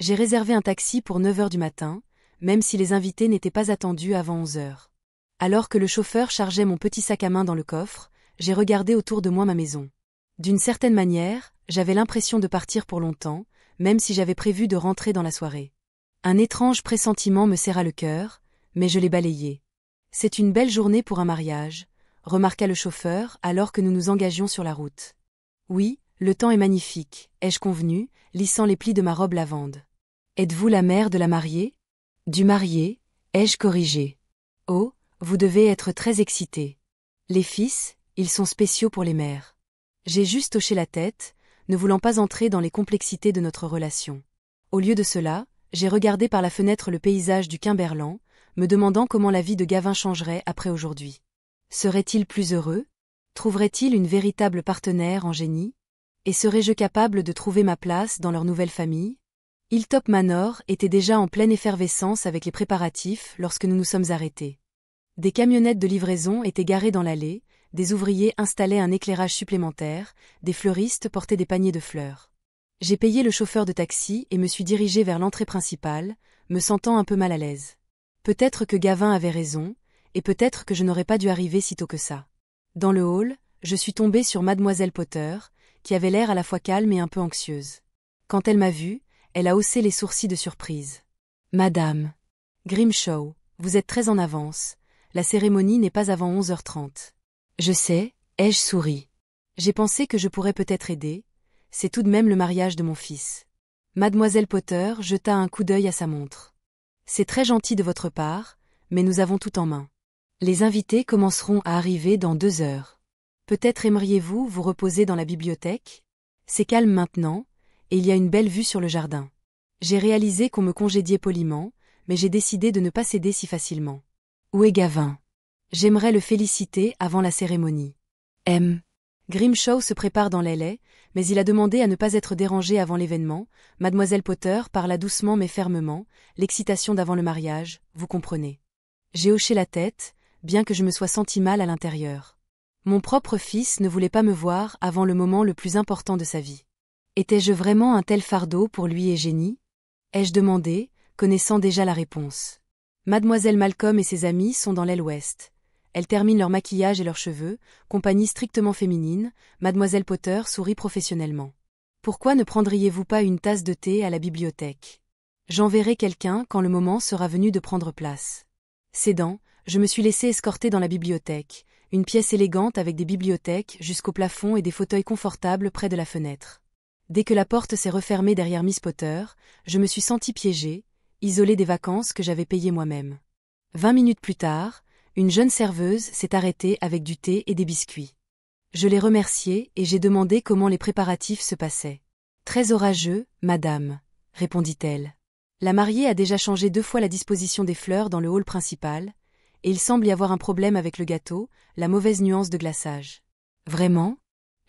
J'ai réservé un taxi pour 9 heures du matin, même si les invités n'étaient pas attendus avant 11 heures. Alors que le chauffeur chargeait mon petit sac à main dans le coffre, j'ai regardé autour de moi ma maison. D'une certaine manière, j'avais l'impression de partir pour longtemps, même si j'avais prévu de rentrer dans la soirée. Un étrange pressentiment me serra le cœur, mais je l'ai balayé. C'est une belle journée pour un mariage, remarqua le chauffeur alors que nous nous engagions sur la route. Oui, le temps est magnifique, ai-je convenu, lissant les plis de ma robe lavande. Êtes-vous la mère de la mariée? Du marié, ai-je corrigé. Oh, vous devez être très excitée. Les fils, ils sont spéciaux pour les mères. J'ai juste hoché la tête, ne voulant pas entrer dans les complexités de notre relation. Au lieu de cela, j'ai regardé par la fenêtre le paysage du Quimberland, me demandant comment la vie de Gavin changerait après aujourd'hui. Serait-il plus heureux? Trouverait-il une véritable partenaire en génie? Et serais-je capable de trouver ma place dans leur nouvelle famille? Hilltop Manor était déjà en pleine effervescence avec les préparatifs lorsque nous nous sommes arrêtés. Des camionnettes de livraison étaient garées dans l'allée, des ouvriers installaient un éclairage supplémentaire, des fleuristes portaient des paniers de fleurs. J'ai payé le chauffeur de taxi et me suis dirigée vers l'entrée principale, me sentant un peu mal à l'aise. Peut-être que Gavin avait raison, et peut-être que je n'aurais pas dû arriver si tôt que ça. Dans le hall, je suis tombée sur Mademoiselle Potter, qui avait l'air à la fois calme et un peu anxieuse. Quand elle m'a vue, elle a haussé les sourcils de surprise. « Madame Grimshaw, vous êtes très en avance, la cérémonie n'est pas avant 11h30. » Je sais, ai-je souri. J'ai pensé que je pourrais peut-être aider, c'est tout de même le mariage de mon fils. Mademoiselle Potter jeta un coup d'œil à sa montre. C'est très gentil de votre part, mais nous avons tout en main. Les invités commenceront à arriver dans 2 heures. Peut-être aimeriez-vous vous reposer dans la bibliothèque? C'est calme maintenant, et il y a une belle vue sur le jardin. J'ai réalisé qu'on me congédiait poliment, mais j'ai décidé de ne pas céder si facilement. Où est Gavin? J'aimerais le féliciter avant la cérémonie. Grimshaw se prépare dans l'aile, mais il a demandé à ne pas être dérangé avant l'événement. Mademoiselle Potter parla doucement mais fermement, l'excitation d'avant le mariage, vous comprenez. J'ai hoché la tête, bien que je me sois senti mal à l'intérieur. Mon propre fils ne voulait pas me voir avant le moment le plus important de sa vie. Étais-je vraiment un tel fardeau pour lui et Jenny? Ai-je demandé, connaissant déjà la réponse. Mademoiselle Malcolm et ses amies sont dans l'aile ouest. Elles terminent leur maquillage et leurs cheveux, compagnie strictement féminine, Mademoiselle Potter sourit professionnellement. Pourquoi ne prendriez-vous pas une tasse de thé à la bibliothèque? J'enverrai quelqu'un quand le moment sera venu de prendre place. Cédant, je me suis laissé escorter dans la bibliothèque, une pièce élégante avec des bibliothèques jusqu'au plafond et des fauteuils confortables près de la fenêtre. Dès que la porte s'est refermée derrière Miss Potter, je me suis sentie piégée, isolée des vacances que j'avais payées moi-même. 20 minutes plus tard, une jeune serveuse s'est arrêtée avec du thé et des biscuits. Je l'ai remerciée et j'ai demandé comment les préparatifs se passaient. Très orageux, madame, répondit-elle. La mariée a déjà changé 2 fois la disposition des fleurs dans le hall principal, et il semble y avoir un problème avec le gâteau, la mauvaise nuance de glaçage. Vraiment?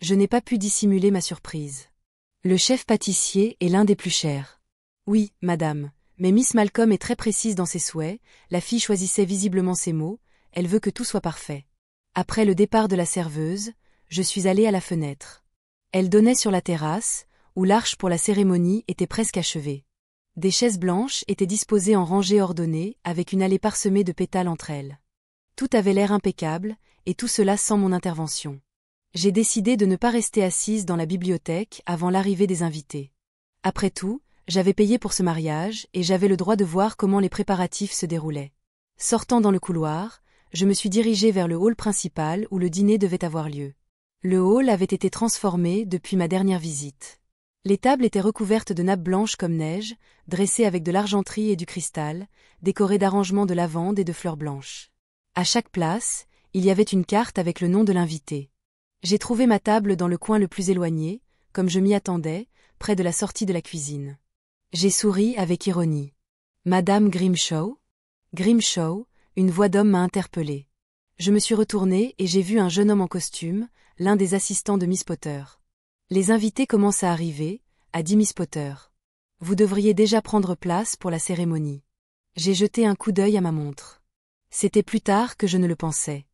Je n'ai pas pu dissimuler ma surprise. Le chef pâtissier est l'un des plus chers. Oui, madame, mais Miss Malcolm est très précise dans ses souhaits, la fille choisissait visiblement ses mots, elle veut que tout soit parfait. Après le départ de la serveuse, je suis allée à la fenêtre. Elle donnait sur la terrasse, où l'arche pour la cérémonie était presque achevée. Des chaises blanches étaient disposées en rangées ordonnées, avec une allée parsemée de pétales entre elles. Tout avait l'air impeccable, et tout cela sans mon intervention. J'ai décidé de ne pas rester assise dans la bibliothèque avant l'arrivée des invités. Après tout, j'avais payé pour ce mariage, et j'avais le droit de voir comment les préparatifs se déroulaient. Sortant dans le couloir, je me suis dirigée vers le hall principal où le dîner devait avoir lieu. Le hall avait été transformé depuis ma dernière visite. Les tables étaient recouvertes de nappes blanches comme neige, dressées avec de l'argenterie et du cristal, décorées d'arrangements de lavande et de fleurs blanches. À chaque place, il y avait une carte avec le nom de l'invité. J'ai trouvé ma table dans le coin le plus éloigné, comme je m'y attendais, près de la sortie de la cuisine. J'ai souri avec ironie. Madame Grimshaw ? Grimshaw, une voix d'homme m'a interpellée. Je me suis retournée et j'ai vu un jeune homme en costume, l'un des assistants de Miss Potter. Les invités commencent à arriver, a dit Miss Potter. Vous devriez déjà prendre place pour la cérémonie. J'ai jeté un coup d'œil à ma montre. C'était plus tard que je ne le pensais.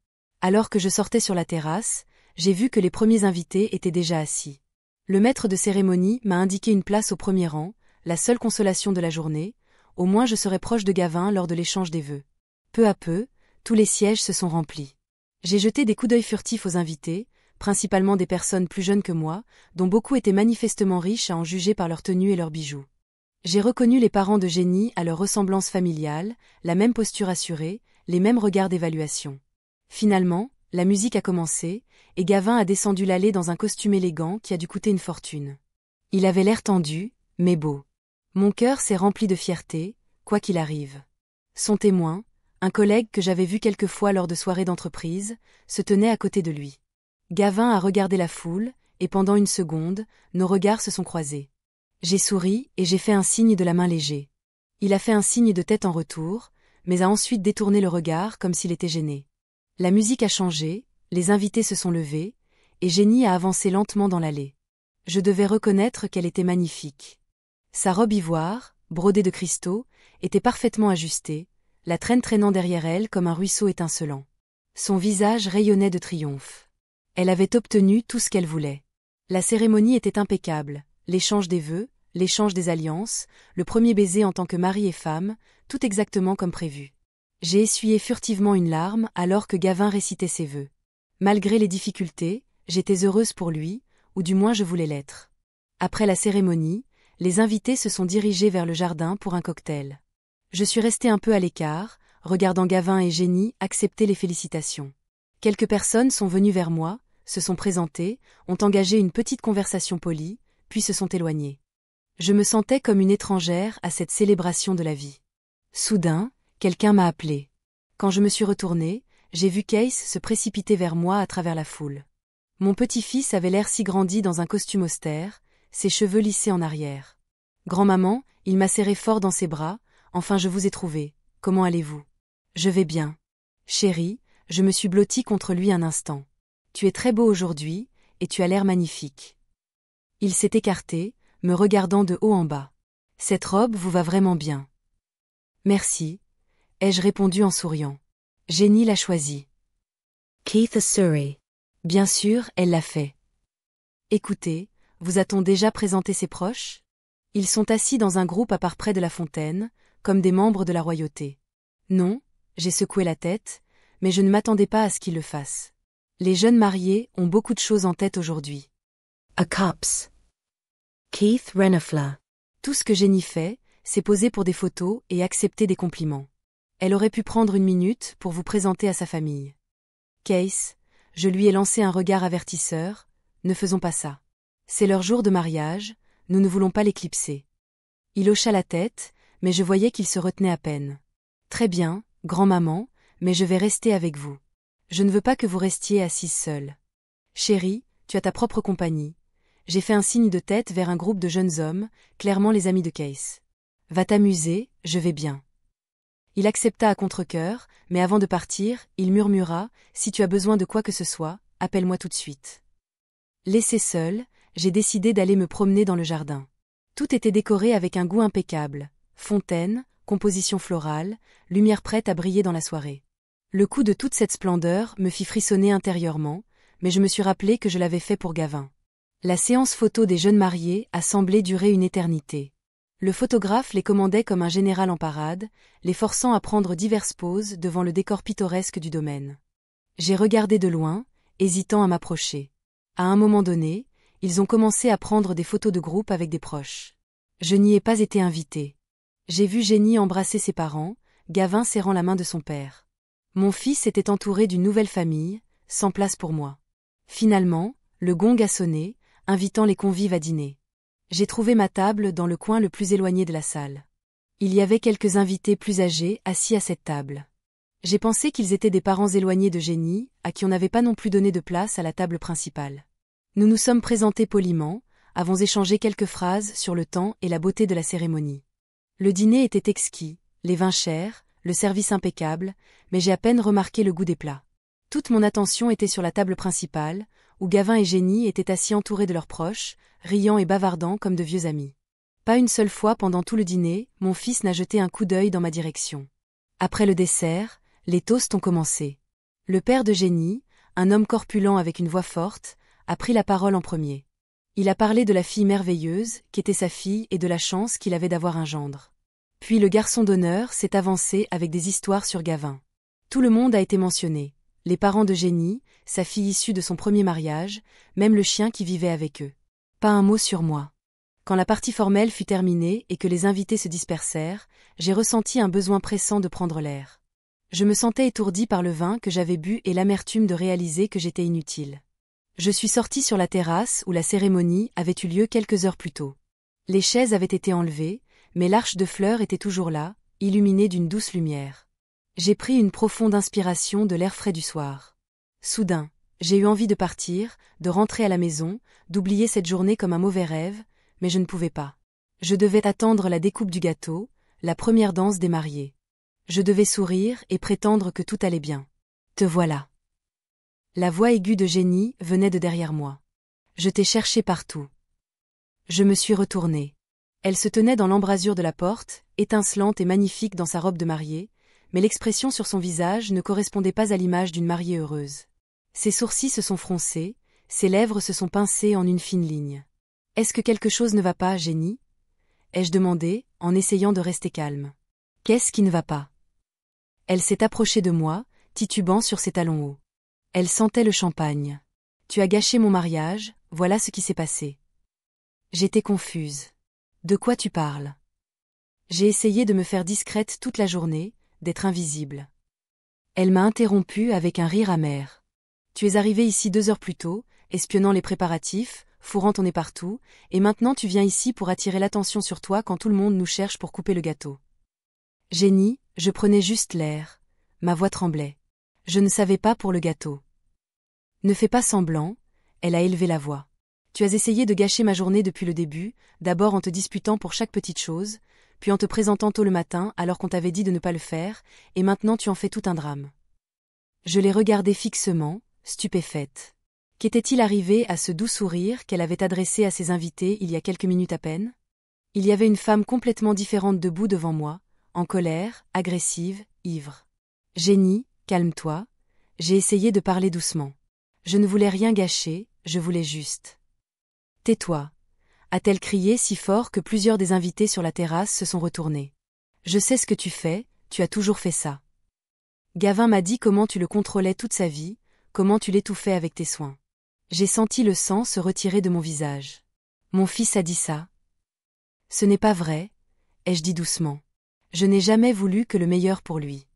Alors que je sortais sur la terrasse, j'ai vu que les premiers invités étaient déjà assis. Le maître de cérémonie m'a indiqué une place au premier rang, la seule consolation de la journée, au moins je serai proche de Gavin lors de l'échange des vœux. Peu à peu, tous les sièges se sont remplis. J'ai jeté des coups d'œil furtifs aux invités, principalement des personnes plus jeunes que moi, dont beaucoup étaient manifestement riches à en juger par leur tenue et leurs bijoux. J'ai reconnu les parents de Jenny à leur ressemblance familiale, la même posture assurée, les mêmes regards d'évaluation. Finalement, la musique a commencé, et Gavin a descendu l'allée dans un costume élégant qui a dû coûter une fortune. Il avait l'air tendu, mais beau. Mon cœur s'est rempli de fierté, quoi qu'il arrive. Son témoin, un collègue que j'avais vu quelques fois lors de soirées d'entreprise, se tenait à côté de lui. Gavin a regardé la foule, et pendant une seconde, nos regards se sont croisés. J'ai souri et j'ai fait un signe de la main léger. Il a fait un signe de tête en retour, mais a ensuite détourné le regard comme s'il était gêné. La musique a changé, les invités se sont levés, et Jenny a avancé lentement dans l'allée. Je devais reconnaître qu'elle était magnifique. Sa robe ivoire, brodée de cristaux, était parfaitement ajustée, la traîne traînant derrière elle comme un ruisseau étincelant. Son visage rayonnait de triomphe. Elle avait obtenu tout ce qu'elle voulait. La cérémonie était impeccable, l'échange des vœux, l'échange des alliances, le premier baiser en tant que mari et femme, tout exactement comme prévu. J'ai essuyé furtivement une larme alors que Gavin récitait ses vœux. Malgré les difficultés, j'étais heureuse pour lui, ou du moins je voulais l'être. Après la cérémonie, les invités se sont dirigés vers le jardin pour un cocktail. Je suis restée un peu à l'écart, regardant Gavin et Jenny accepter les félicitations. Quelques personnes sont venues vers moi, se sont présentées, ont engagé une petite conversation polie, puis se sont éloignées. Je me sentais comme une étrangère à cette célébration de la vie. Soudain, quelqu'un m'a appelée. Quand je me suis retournée, j'ai vu Case se précipiter vers moi à travers la foule. Mon petit-fils avait l'air si grandi dans un costume austère, ses cheveux lissés en arrière. Grand-maman, il m'a serré fort dans ses bras, enfin je vous ai trouvé, comment allez-vous? Je vais bien. Chérie, je me suis blottie contre lui un instant. Tu es très beau aujourd'hui, et tu as l'air magnifique. Il s'est écarté, me regardant de haut en bas. Cette robe vous va vraiment bien. Merci, ai-je répondu en souriant. Jenny l'a choisie. Keith Surrey. Bien sûr, elle l'a fait. Écoutez, vous a-t-on déjà présenté ses proches? Ils sont assis dans un groupe à part près de la fontaine, comme des membres de la royauté. Non, j'ai secoué la tête, mais je ne m'attendais pas à ce qu'ils le fassent. Les jeunes mariés ont beaucoup de choses en tête aujourd'hui. A Cups. Keith Renafla. Tout ce que Jenny fait, c'est poser pour des photos et accepter des compliments. Elle aurait pu prendre une minute pour vous présenter à sa famille. Case, je lui ai lancé un regard avertisseur, ne faisons pas ça. C'est leur jour de mariage, nous ne voulons pas l'éclipser. Il hocha la tête, mais je voyais qu'il se retenait à peine. Très bien, grand-maman, mais je vais rester avec vous. Je ne veux pas que vous restiez assise seule. Chérie, tu as ta propre compagnie. J'ai fait un signe de tête vers un groupe de jeunes hommes, clairement les amis de Case. Va t'amuser, je vais bien. Il accepta à contre-cœur, mais avant de partir, il murmura, si tu as besoin de quoi que ce soit, appelle-moi tout de suite. Laissée seule, j'ai décidé d'aller me promener dans le jardin. Tout était décoré avec un goût impeccable. Fontaine, composition florale, lumière prête à briller dans la soirée. Le coup de toute cette splendeur me fit frissonner intérieurement, mais je me suis rappelé que je l'avais fait pour Gavin. La séance photo des jeunes mariés a semblé durer une éternité. Le photographe les commandait comme un général en parade, les forçant à prendre diverses poses devant le décor pittoresque du domaine. J'ai regardé de loin, hésitant à m'approcher. À un moment donné, ils ont commencé à prendre des photos de groupe avec des proches. Je n'y ai pas été invitée. J'ai vu Jenny embrasser ses parents, Gavin serrant la main de son père. Mon fils était entouré d'une nouvelle famille, sans place pour moi. Finalement, le gong a sonné, invitant les convives à dîner. J'ai trouvé ma table dans le coin le plus éloigné de la salle. Il y avait quelques invités plus âgés assis à cette table. J'ai pensé qu'ils étaient des parents éloignés de Jenny, à qui on n'avait pas non plus donné de place à la table principale. Nous nous sommes présentés poliment, avons échangé quelques phrases sur le temps et la beauté de la cérémonie. Le dîner était exquis, les vins chers, le service impeccable, mais j'ai à peine remarqué le goût des plats. Toute mon attention était sur la table principale, où Gavin et Jenny étaient assis entourés de leurs proches, riant et bavardant comme de vieux amis. Pas une seule fois pendant tout le dîner, mon fils n'a jeté un coup d'œil dans ma direction. Après le dessert, les toasts ont commencé. Le père de Jenny, un homme corpulent avec une voix forte, a pris la parole en premier. Il a parlé de la fille merveilleuse, qu'était sa fille et de la chance qu'il avait d'avoir un gendre. Puis le garçon d'honneur s'est avancé avec des histoires sur Gavin. Tout le monde a été mentionné. Les parents de Jenny, sa fille issue de son premier mariage, même le chien qui vivait avec eux. Pas un mot sur moi. Quand la partie formelle fut terminée et que les invités se dispersèrent, j'ai ressenti un besoin pressant de prendre l'air. Je me sentais étourdi par le vin que j'avais bu et l'amertume de réaliser que j'étais inutile. Je suis sorti sur la terrasse où la cérémonie avait eu lieu quelques heures plus tôt. Les chaises avaient été enlevées, mais l'arche de fleurs était toujours là, illuminée d'une douce lumière. J'ai pris une profonde inspiration de l'air frais du soir. Soudain, j'ai eu envie de partir, de rentrer à la maison, d'oublier cette journée comme un mauvais rêve, mais je ne pouvais pas. Je devais attendre la découpe du gâteau, la première danse des mariés. Je devais sourire et prétendre que tout allait bien. Te voilà. La voix aiguë de Jenny venait de derrière moi. Je t'ai cherché partout. Je me suis retournée. Elle se tenait dans l'embrasure de la porte, étincelante et magnifique dans sa robe de mariée, mais l'expression sur son visage ne correspondait pas à l'image d'une mariée heureuse. Ses sourcils se sont froncés, ses lèvres se sont pincées en une fine ligne. « Est-ce que quelque chose ne va pas, Jenny ?» ai-je demandé, en essayant de rester calme. « Qu'est-ce qui ne va pas ?» Elle s'est approchée de moi, titubant sur ses talons hauts. Elle sentait le champagne. « Tu as gâché mon mariage, voilà ce qui s'est passé. » J'étais confuse. « De quoi tu parles ?» J'ai essayé de me faire discrète toute la journée, d'être invisible. Elle m'a interrompue avec un rire amer. « Tu es arrivée ici 2 heures plus tôt, espionnant les préparatifs, fourrant ton nez partout, et maintenant tu viens ici pour attirer l'attention sur toi quand tout le monde nous cherche pour couper le gâteau. » Jenny, je prenais juste l'air. Ma voix tremblait. Je ne savais pas pour le gâteau. Ne fais pas semblant, elle a élevé la voix. Tu as essayé de gâcher ma journée depuis le début, d'abord en te disputant pour chaque petite chose, puis en te présentant tôt le matin alors qu'on t'avait dit de ne pas le faire, et maintenant tu en fais tout un drame. Je l'ai regardée fixement, stupéfaite. Qu'était-il arrivé à ce doux sourire qu'elle avait adressé à ses invités il y a quelques minutes à peine? Il y avait une femme complètement différente debout devant moi, en colère, agressive, ivre. « Jenny, calme-toi. » J'ai essayé de parler doucement. Je ne voulais rien gâcher, je voulais juste. « Tais-toi » a-t-elle crié si fort que plusieurs des invités sur la terrasse se sont retournés. « Je sais ce que tu fais, tu as toujours fait ça. » Gavin m'a dit comment tu le contrôlais toute sa vie, comment tu l'étouffais avec tes soins. J'ai senti le sang se retirer de mon visage. Mon fils a dit ça. Ce n'est pas vrai, ai-je dit doucement. Je n'ai jamais voulu que le meilleur pour lui.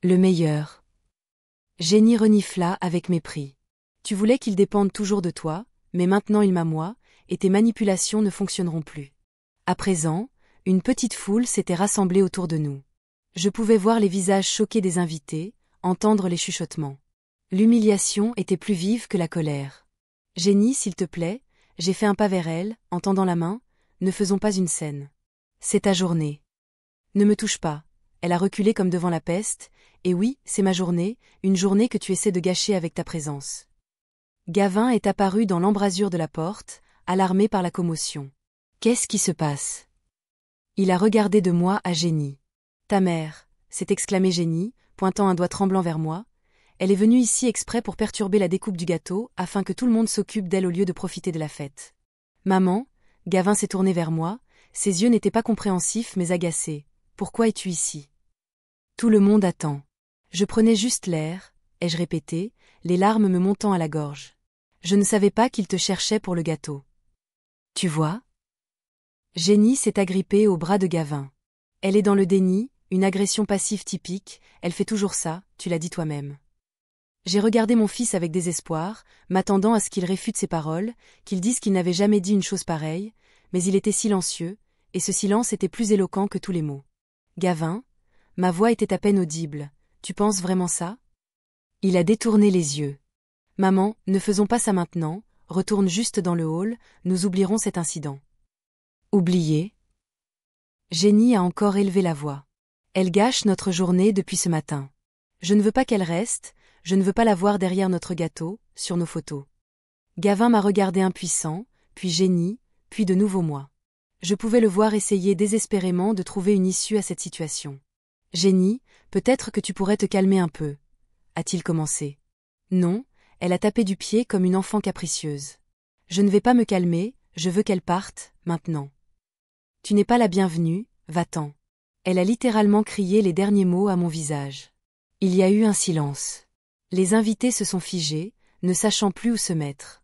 Le meilleur. Jenny renifla avec mépris. Tu voulais qu'il dépende toujours de toi, mais maintenant il m'a moi, et tes manipulations ne fonctionneront plus. À présent, une petite foule s'était rassemblée autour de nous. Je pouvais voir les visages choqués des invités, entendre les chuchotements. L'humiliation était plus vive que la colère. « Jenny, s'il te plaît » j'ai fait un pas vers elle, en tendant la main, « ne faisons pas une scène. C'est ta journée. » « Ne me touche pas. » Elle a reculé comme devant la peste, « Et oui, c'est ma journée, une journée que tu essaies de gâcher avec ta présence. » Gavin est apparu dans l'embrasure de la porte, alarmé par la commotion. « Qu'est-ce qui se passe ?» Il a regardé de moi à Jenny. « Ta mère » s'est exclamée Jenny, pointant un doigt tremblant vers moi. Elle est venue ici exprès pour perturber la découpe du gâteau, afin que tout le monde s'occupe d'elle au lieu de profiter de la fête. « Maman » Gavin s'est tourné vers moi, Ses yeux n'étaient pas compréhensifs mais agacés. Pourquoi es-tu ici? Tout le monde attend. Je prenais juste l'air, ai-je répété, les larmes me montant à la gorge. Je ne savais pas qu'il te cherchait pour le gâteau. Tu vois? Jenny s'est agrippée au bras de Gavin. Elle est dans le déni, une agression passive typique, elle fait toujours ça, tu l'as dit toi-même. J'ai regardé mon fils avec désespoir, m'attendant à ce qu'il réfute ses paroles, qu'il dise qu'il n'avait jamais dit une chose pareille, mais il était silencieux, et ce silence était plus éloquent que tous les mots. Gavin, ma voix était à peine audible, tu penses vraiment ça? Il a détourné les yeux. Maman, ne faisons pas ça maintenant, retourne juste dans le hall, nous oublierons cet incident. Oublier? Jenny a encore élevé la voix. Elle gâche notre journée depuis ce matin. Je ne veux pas qu'elle reste, je ne veux pas la voir derrière notre gâteau, sur nos photos. Gavin m'a regardé impuissant, puis Jenny, puis de nouveau moi. Je pouvais le voir essayer désespérément de trouver une issue à cette situation. Jenny, peut-être que tu pourrais te calmer un peu, a-t-il commencé. Non, elle a tapé du pied comme une enfant capricieuse. Je ne vais pas me calmer, je veux qu'elle parte, maintenant. Tu n'es pas la bienvenue, va-t'en. Elle a littéralement crié les derniers mots à mon visage. Il y a eu un silence. Les invités se sont figés, ne sachant plus où se mettre.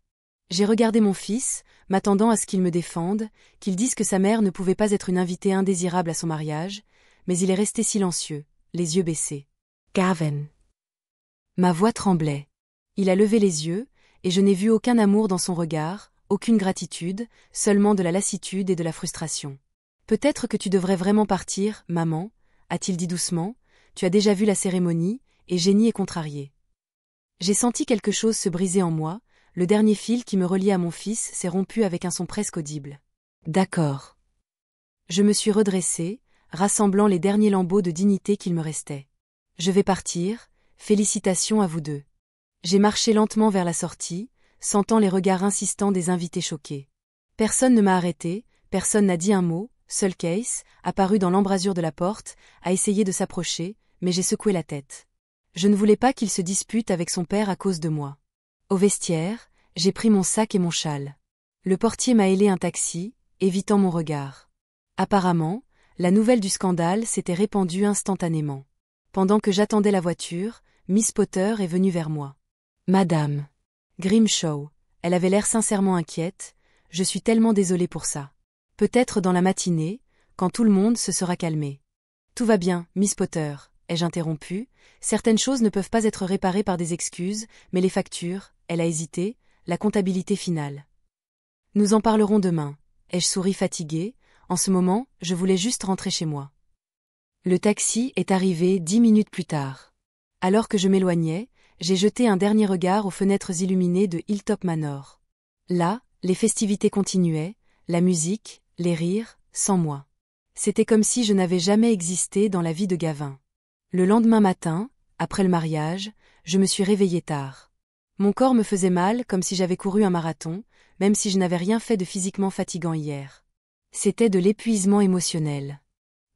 J'ai regardé mon fils, m'attendant à ce qu'il me défende, qu'il dise que sa mère ne pouvait pas être une invitée indésirable à son mariage, mais il est resté silencieux, les yeux baissés. Gavin. Ma voix tremblait. Il a levé les yeux, et je n'ai vu aucun amour dans son regard, aucune gratitude, seulement de la lassitude et de la frustration. Peut-être que tu devrais vraiment partir, maman, a-t-il dit doucement, tu as déjà vu la cérémonie, et Jenny est contrariée. J'ai senti quelque chose se briser en moi, le dernier fil qui me reliait à mon fils s'est rompu avec un son presque audible. D'accord. Je me suis redressée, rassemblant les derniers lambeaux de dignité qu'il me restait. Je vais partir, félicitations à vous deux. J'ai marché lentement vers la sortie, sentant les regards insistants des invités choqués. Personne ne m'a arrêté, personne n'a dit un mot, seul Case, apparu dans l'embrasure de la porte, a essayé de s'approcher, mais j'ai secoué la tête. Je ne voulais pas qu'il se dispute avec son père à cause de moi. Au vestiaire, j'ai pris mon sac et mon châle. Le portier m'a hélé un taxi, évitant mon regard. Apparemment, la nouvelle du scandale s'était répandue instantanément. Pendant que j'attendais la voiture, Miss Potter est venue vers moi. Madame Grimshaw, elle avait l'air sincèrement inquiète, je suis tellement désolée pour ça. Peut-être dans la matinée, quand tout le monde se sera calmé. Tout va bien, Miss Potter, ai-je interrompu, certaines choses ne peuvent pas être réparées par des excuses, mais les factures, elle a hésité, la comptabilité finale. Nous en parlerons demain, ai-je souri fatiguée, en ce moment, je voulais juste rentrer chez moi. Le taxi est arrivé 10 minutes plus tard. Alors que je m'éloignais, j'ai jeté un dernier regard aux fenêtres illuminées de Hilltop Manor. Là, les festivités continuaient, la musique, les rires, sans moi. C'était comme si je n'avais jamais existé dans la vie de Gavin. Le lendemain matin, après le mariage, je me suis réveillée tard. Mon corps me faisait mal comme si j'avais couru un marathon, même si je n'avais rien fait de physiquement fatigant hier. C'était de l'épuisement émotionnel.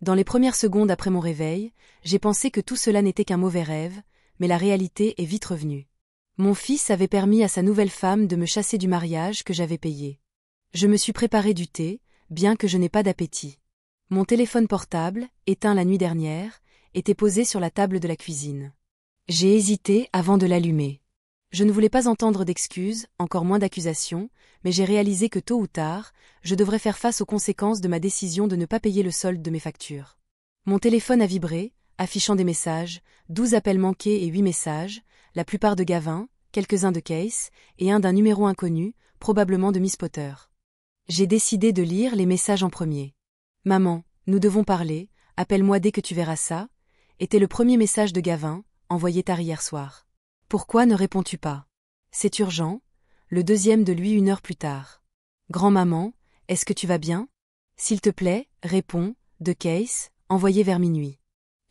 Dans les premières secondes après mon réveil, j'ai pensé que tout cela n'était qu'un mauvais rêve, mais la réalité est vite revenue. Mon fils avait permis à sa nouvelle femme de me chasser du mariage que j'avais payé. Je me suis préparé du thé, bien que je n'ai pas d'appétit. Mon téléphone portable, éteint la nuit dernière, était posé sur la table de la cuisine. J'ai hésité avant de l'allumer. Je ne voulais pas entendre d'excuses, encore moins d'accusations, mais j'ai réalisé que tôt ou tard, je devrais faire face aux conséquences de ma décision de ne pas payer le solde de mes factures. Mon téléphone a vibré, affichant des messages, 12 appels manqués et 8 messages, la plupart de Gavin, quelques-uns de Case, et un d'un numéro inconnu, probablement de Miss Potter. J'ai décidé de lire les messages en premier. « Maman, nous devons parler, appelle-moi dès que tu verras ça », était le premier message de Gavin, envoyé tard hier soir. « Pourquoi ne réponds-tu pas ? C'est urgent », le deuxième de lui 1 heure plus tard. « Grand-maman, est-ce que tu vas bien ? S'il te plaît, réponds », de Case, envoyé vers minuit.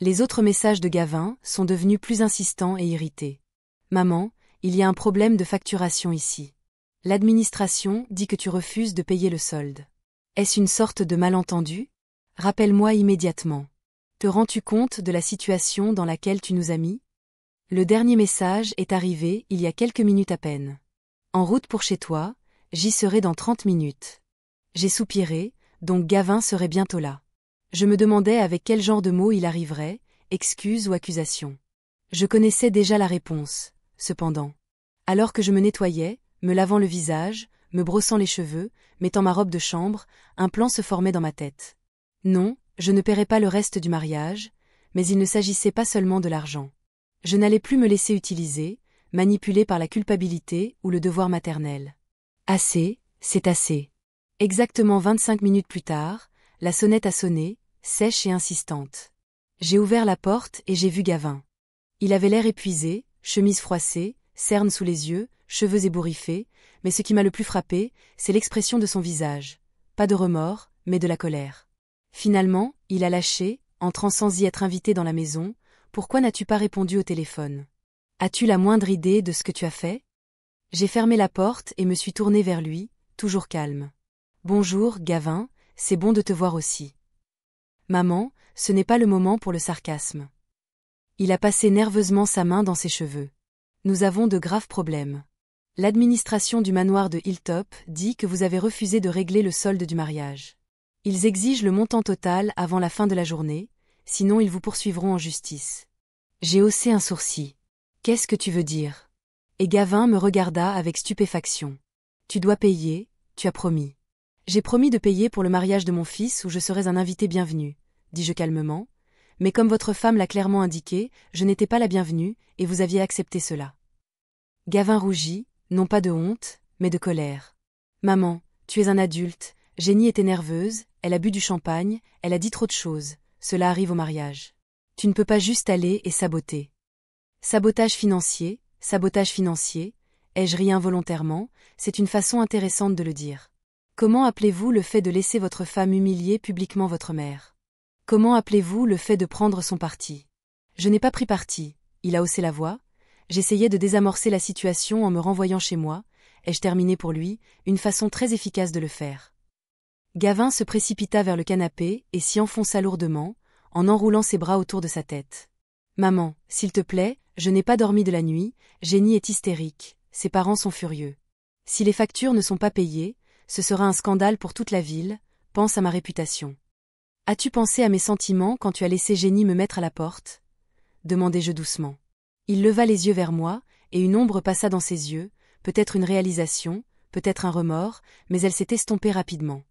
Les autres messages de Gavin sont devenus plus insistants et irrités. « Maman, il y a un problème de facturation ici. L'administration dit que tu refuses de payer le solde. Est-ce une sorte de malentendu ? Rappelle-moi immédiatement. Te rends-tu compte de la situation dans laquelle tu nous as mis ? » Le dernier message est arrivé il y a quelques minutes à peine. « En route pour chez toi, j'y serai dans 30 minutes. » J'ai soupiré, Donc Gavin serait bientôt là. Je me demandais avec quel genre de mots il arriverait, excuse ou accusation. Je connaissais déjà la réponse, cependant. Alors que je me nettoyais, me lavant le visage, me brossant les cheveux, mettant ma robe de chambre, un plan se formait dans ma tête. Non, je ne paierais pas le reste du mariage, mais il ne s'agissait pas seulement de l'argent. Je n'allais plus me laisser utiliser, manipulée par la culpabilité ou le devoir maternel. Assez, c'est assez. Exactement 25 minutes plus tard, la sonnette a sonné, sèche et insistante. J'ai ouvert la porte et j'ai vu Gavin. Il avait l'air épuisé, chemise froissée, cernes sous les yeux, cheveux ébouriffés, mais ce qui m'a le plus frappé, c'est l'expression de son visage. Pas de remords, mais de la colère. Finalement, il a lâché, entrant sans y être invité dans la maison. Pourquoi n'as-tu pas répondu au téléphone? As-tu la moindre idée de ce que tu as fait? J'ai fermé la porte et me suis tournée vers lui, toujours calme. Bonjour, Gavin, c'est bon de te voir aussi. Maman, ce n'est pas le moment pour le sarcasme. Il a passé nerveusement sa main dans ses cheveux. Nous avons de graves problèmes. L'administration du manoir de Hilltop dit que vous avez refusé de régler le solde du mariage. Ils exigent le montant total avant la fin de la journée, sinon ils vous poursuivront en justice. J'ai haussé un sourcil. Qu'est-ce que tu veux dire? Et Gavin me regarda avec stupéfaction. Tu dois payer, tu as promis. J'ai promis de payer pour le mariage de mon fils où je serais un invité bienvenu, dis-je calmement, mais comme votre femme l'a clairement indiqué, je n'étais pas la bienvenue et vous aviez accepté cela. Gavin rougit, non pas de honte, mais de colère. Maman, tu es un adulte, Jenny était nerveuse, elle a bu du champagne, elle a dit trop de choses, cela arrive au mariage. Tu ne peux pas juste aller et saboter. Sabotage financier, ai-je ri involontairement, c'est une façon intéressante de le dire. Comment appelez-vous le fait de laisser votre femme humilier publiquement votre mère? Comment appelez-vous le fait de prendre son parti? Je n'ai pas pris parti, il a haussé la voix. J'essayais de désamorcer la situation en me renvoyant chez moi, ai-je terminé pour lui, une façon très efficace de le faire. Gavin se précipita vers le canapé et s'y enfonça lourdement, en enroulant ses bras autour de sa tête. Maman, s'il te plaît, je n'ai pas dormi de la nuit, Jenny est hystérique, ses parents sont furieux. Si les factures ne sont pas payées, ce sera un scandale pour toute la ville, pense à ma réputation. As-tu pensé à mes sentiments quand tu as laissé Jenny me mettre à la porte? Demandai-je doucement. Il leva les yeux vers moi, et une ombre passa dans ses yeux, peut-être une réalisation, peut-être un remords, mais elle s'est estompée rapidement.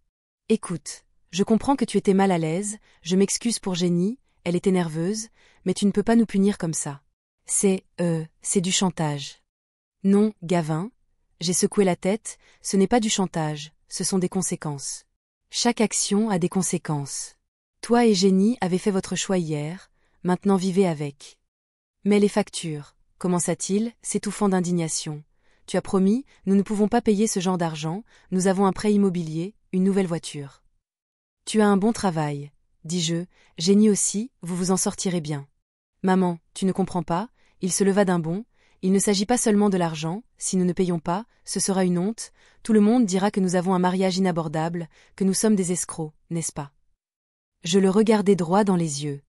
Écoute, je comprends que tu étais mal à l'aise, je m'excuse pour Jenny, elle était nerveuse, mais tu ne peux pas nous punir comme ça. C'est du chantage. Non, Gavin, j'ai secoué la tête, ce n'est pas du chantage, ce sont des conséquences. Chaque action a des conséquences. Toi et Jenny avez fait votre choix hier, maintenant vivez avec. Mais les factures, commença-t-il, s'étouffant d'indignation. Tu as promis, nous ne pouvons pas payer ce genre d'argent, nous avons un prêt immobilier, une nouvelle voiture. Tu as un bon travail, dis-je, Jenny aussi, vous vous en sortirez bien. Maman, tu ne comprends pas, il se leva d'un bond, il ne s'agit pas seulement de l'argent, si nous ne payons pas, ce sera une honte, tout le monde dira que nous avons un mariage inabordable, que nous sommes des escrocs, n'est-ce pas? Je le regardai droit dans les yeux.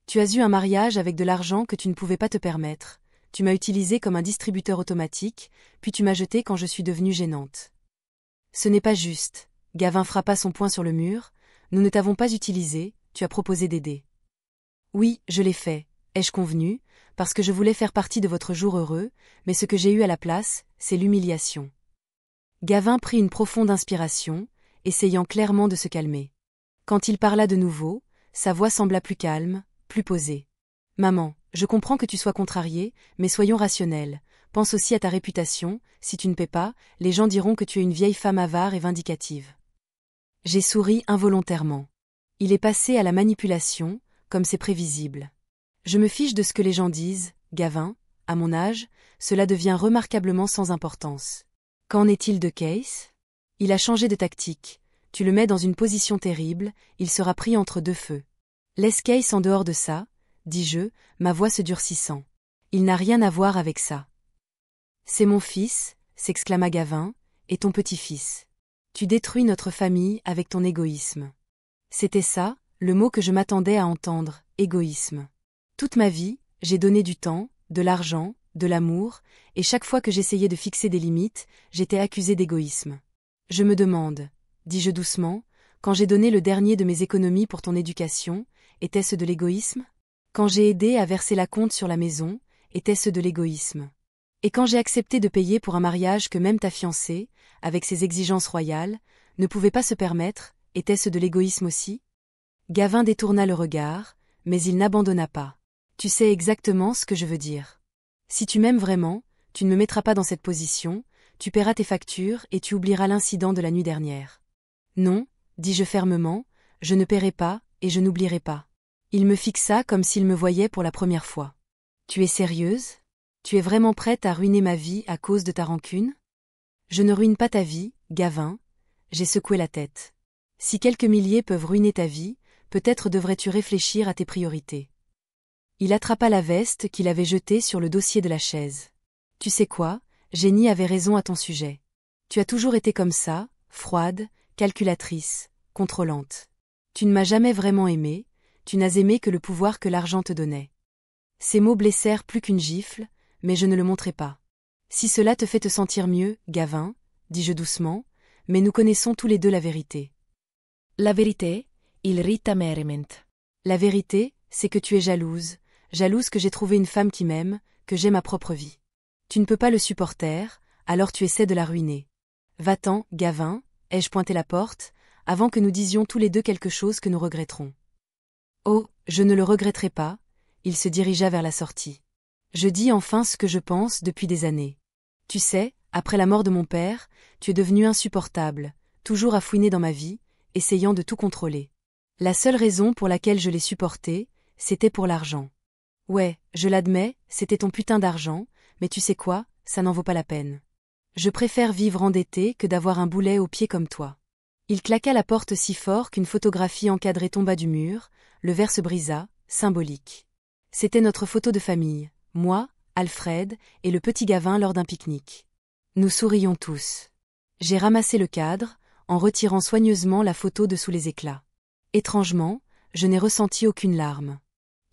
Tu as eu un mariage avec de l'argent que tu ne pouvais pas te permettre, tu m'as utilisé comme un distributeur automatique, puis tu m'as jeté quand je suis devenue gênante. Ce n'est pas juste, Gavin frappa son poing sur le mur, nous ne t'avons pas utilisé, tu as proposé d'aider. Oui, je l'ai fait, ai-je convenu, parce que je voulais faire partie de votre jour heureux, mais ce que j'ai eu à la place, c'est l'humiliation. Gavin prit une profonde inspiration, essayant clairement de se calmer. Quand il parla de nouveau, sa voix sembla plus calme, plus posée. Maman, je comprends que tu sois contrariée, mais soyons rationnels. Pense aussi à ta réputation, si tu ne paies pas, les gens diront que tu es une vieille femme avare et vindicative. J'ai souri involontairement. Il est passé à la manipulation, comme c'est prévisible. Je me fiche de ce que les gens disent, Gavin, à mon âge, cela devient remarquablement sans importance. Qu'en est-il de Case? Il a changé de tactique. Tu le mets dans une position terrible, il sera pris entre deux feux. Laisse Case en dehors de ça, dis-je, ma voix se durcissant. Il n'a rien à voir avec ça. C'est mon fils, s'exclama Gavin, et ton petit-fils. Tu détruis notre famille avec ton égoïsme. C'était ça, le mot que je m'attendais à entendre, égoïsme. Toute ma vie, j'ai donné du temps, de l'argent, de l'amour, et chaque fois que j'essayais de fixer des limites, j'étais accusée d'égoïsme. Je me demande, dis-je doucement, quand j'ai donné le dernier de mes économies pour ton éducation, était-ce de l'égoïsme? Quand j'ai aidé à verser la compte sur la maison, était-ce de l'égoïsme? Et quand j'ai accepté de payer pour un mariage que même ta fiancée, avec ses exigences royales, ne pouvait pas se permettre, était-ce de l'égoïsme aussi? Gavin détourna le regard, mais il n'abandonna pas. Tu sais exactement ce que je veux dire. Si tu m'aimes vraiment, tu ne me mettras pas dans cette position, tu paieras tes factures et tu oublieras l'incident de la nuit dernière. Non, dis-je fermement, je ne paierai pas, et je n'oublierai pas. Il me fixa comme s'il me voyait pour la première fois. Tu es sérieuse? Tu es vraiment prête à ruiner ma vie à cause de ta rancune? Je ne ruine pas ta vie, Gavin. J'ai secoué la tête. Si quelques milliers peuvent ruiner ta vie, peut-être devrais-tu réfléchir à tes priorités. Il attrapa la veste qu'il avait jetée sur le dossier de la chaise. Tu sais quoi, Jenny avait raison à ton sujet. Tu as toujours été comme ça, froide, calculatrice, contrôlante. Tu ne m'as jamais vraiment aimé, tu n'as aimé que le pouvoir que l'argent te donnait. Ces mots blessèrent plus qu'une gifle, mais je ne le montrai pas. Si cela te fait te sentir mieux, Gavin, dis-je doucement, mais nous connaissons tous les deux la vérité. La vérité, il rit amèrement. La vérité, c'est que tu es jalouse, jalouse que j'ai trouvé une femme qui m'aime, que j'ai ma propre vie. Tu ne peux pas le supporter, alors tu essaies de la ruiner. Va-t'en, Gavin, ai-je pointé la porte, avant que nous disions tous les deux quelque chose que nous regretterons. Oh, je ne le regretterai pas, il se dirigea vers la sortie. Je dis enfin ce que je pense depuis des années. Tu sais, après la mort de mon père, tu es devenu insupportable, toujours à fouiner dans ma vie, essayant de tout contrôler. La seule raison pour laquelle je l'ai supporté, c'était pour l'argent. Ouais, je l'admets, c'était ton putain d'argent, mais tu sais quoi, ça n'en vaut pas la peine. Je préfère vivre endetté que d'avoir un boulet au pied comme toi. Il claqua la porte si fort qu'une photographie encadrée tomba du mur, le verre se brisa, symbolique. C'était notre photo de famille, moi, Alfred, et le petit Gavin lors d'un pique-nique. Nous sourions tous. J'ai ramassé le cadre, en retirant soigneusement la photo de sous les éclats. Étrangement, je n'ai ressenti aucune larme.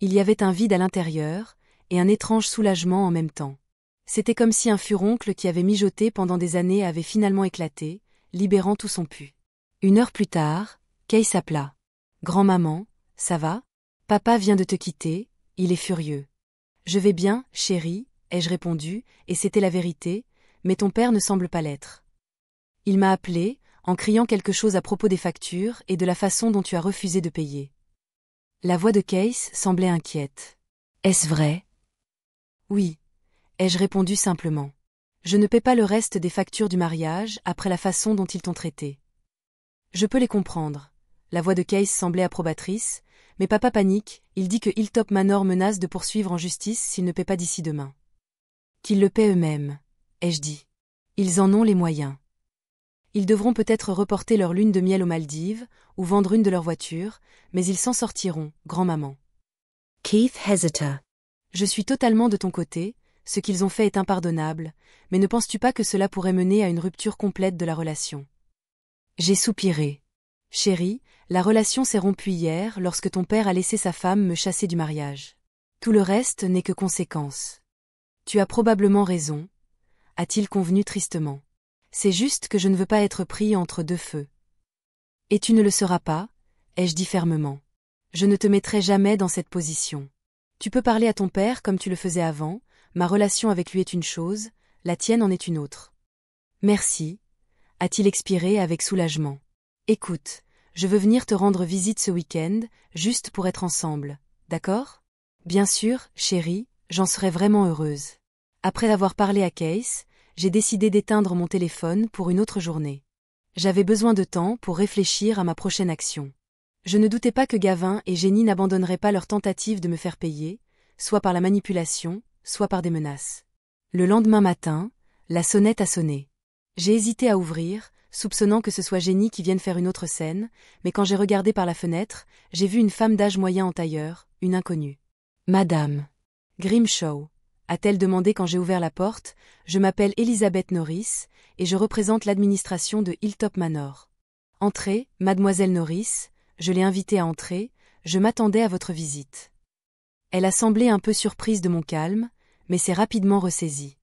Il y avait un vide à l'intérieur, et un étrange soulagement en même temps. C'était comme si un furoncle qui avait mijoté pendant des années avait finalement éclaté, libérant tout son pu. 1 heure plus tard, Kay s'appela. « Grand-maman, ça va? Papa vient de te quitter, il est furieux. »« Je vais bien, chérie, ai-je répondu, et c'était la vérité, mais ton père ne semble pas l'être. Il m'a appelé, en criant quelque chose à propos des factures et de la façon dont tu as refusé de payer. » La voix de Case semblait inquiète. « Est-ce vrai? » »« Oui, » ai-je répondu simplement. « Je ne paie pas le reste des factures du mariage après la façon dont ils t'ont traité. »« Je peux les comprendre. » La voix de Case semblait approbatrice, mais papa panique, il dit que Hilltop Manor menace de poursuivre en justice s'ils ne paient pas d'ici demain. Qu'ils le paient eux-mêmes, ai-je dit. Ils en ont les moyens. Ils devront peut-être reporter leur lune de miel aux Maldives, ou vendre une de leurs voitures, mais ils s'en sortiront, grand-maman. Keith hesita. Je suis totalement de ton côté, ce qu'ils ont fait est impardonnable, mais ne penses-tu pas que cela pourrait mener à une rupture complète de la relation? J'ai soupiré. Chérie, la relation s'est rompue hier lorsque ton père a laissé sa femme me chasser du mariage. Tout le reste n'est que conséquence. Tu as probablement raison, a-t-il convenu tristement. C'est juste que je ne veux pas être pris entre deux feux. Et tu ne le seras pas, ai-je dit fermement. Je ne te mettrai jamais dans cette position. Tu peux parler à ton père comme tu le faisais avant, ma relation avec lui est une chose, la tienne en est une autre. Merci, a-t-il expiré avec soulagement. Écoute, je veux venir te rendre visite ce week-end, juste pour être ensemble, d'accord? Bien sûr, chérie, j'en serais vraiment heureuse. Après avoir parlé à Case, j'ai décidé d'éteindre mon téléphone pour une autre journée. J'avais besoin de temps pour réfléchir à ma prochaine action. Je ne doutais pas que Gavin et Jenny n'abandonneraient pas leur tentative de me faire payer, soit par la manipulation, soit par des menaces. Le lendemain matin, la sonnette a sonné. J'ai hésité à ouvrir, soupçonnant que ce soit Jenny qui vienne faire une autre scène, mais quand j'ai regardé par la fenêtre, j'ai vu une femme d'âge moyen en tailleur, une inconnue. « Madame Grimshaw » a-t-elle demandé quand j'ai ouvert la porte, je m'appelle Elizabeth Norris, et je représente l'administration de Hilltop Manor. Entrez, mademoiselle Norris, je l'ai invitée à entrer, je m'attendais à votre visite. Elle a semblé un peu surprise de mon calme, mais s'est rapidement ressaisie.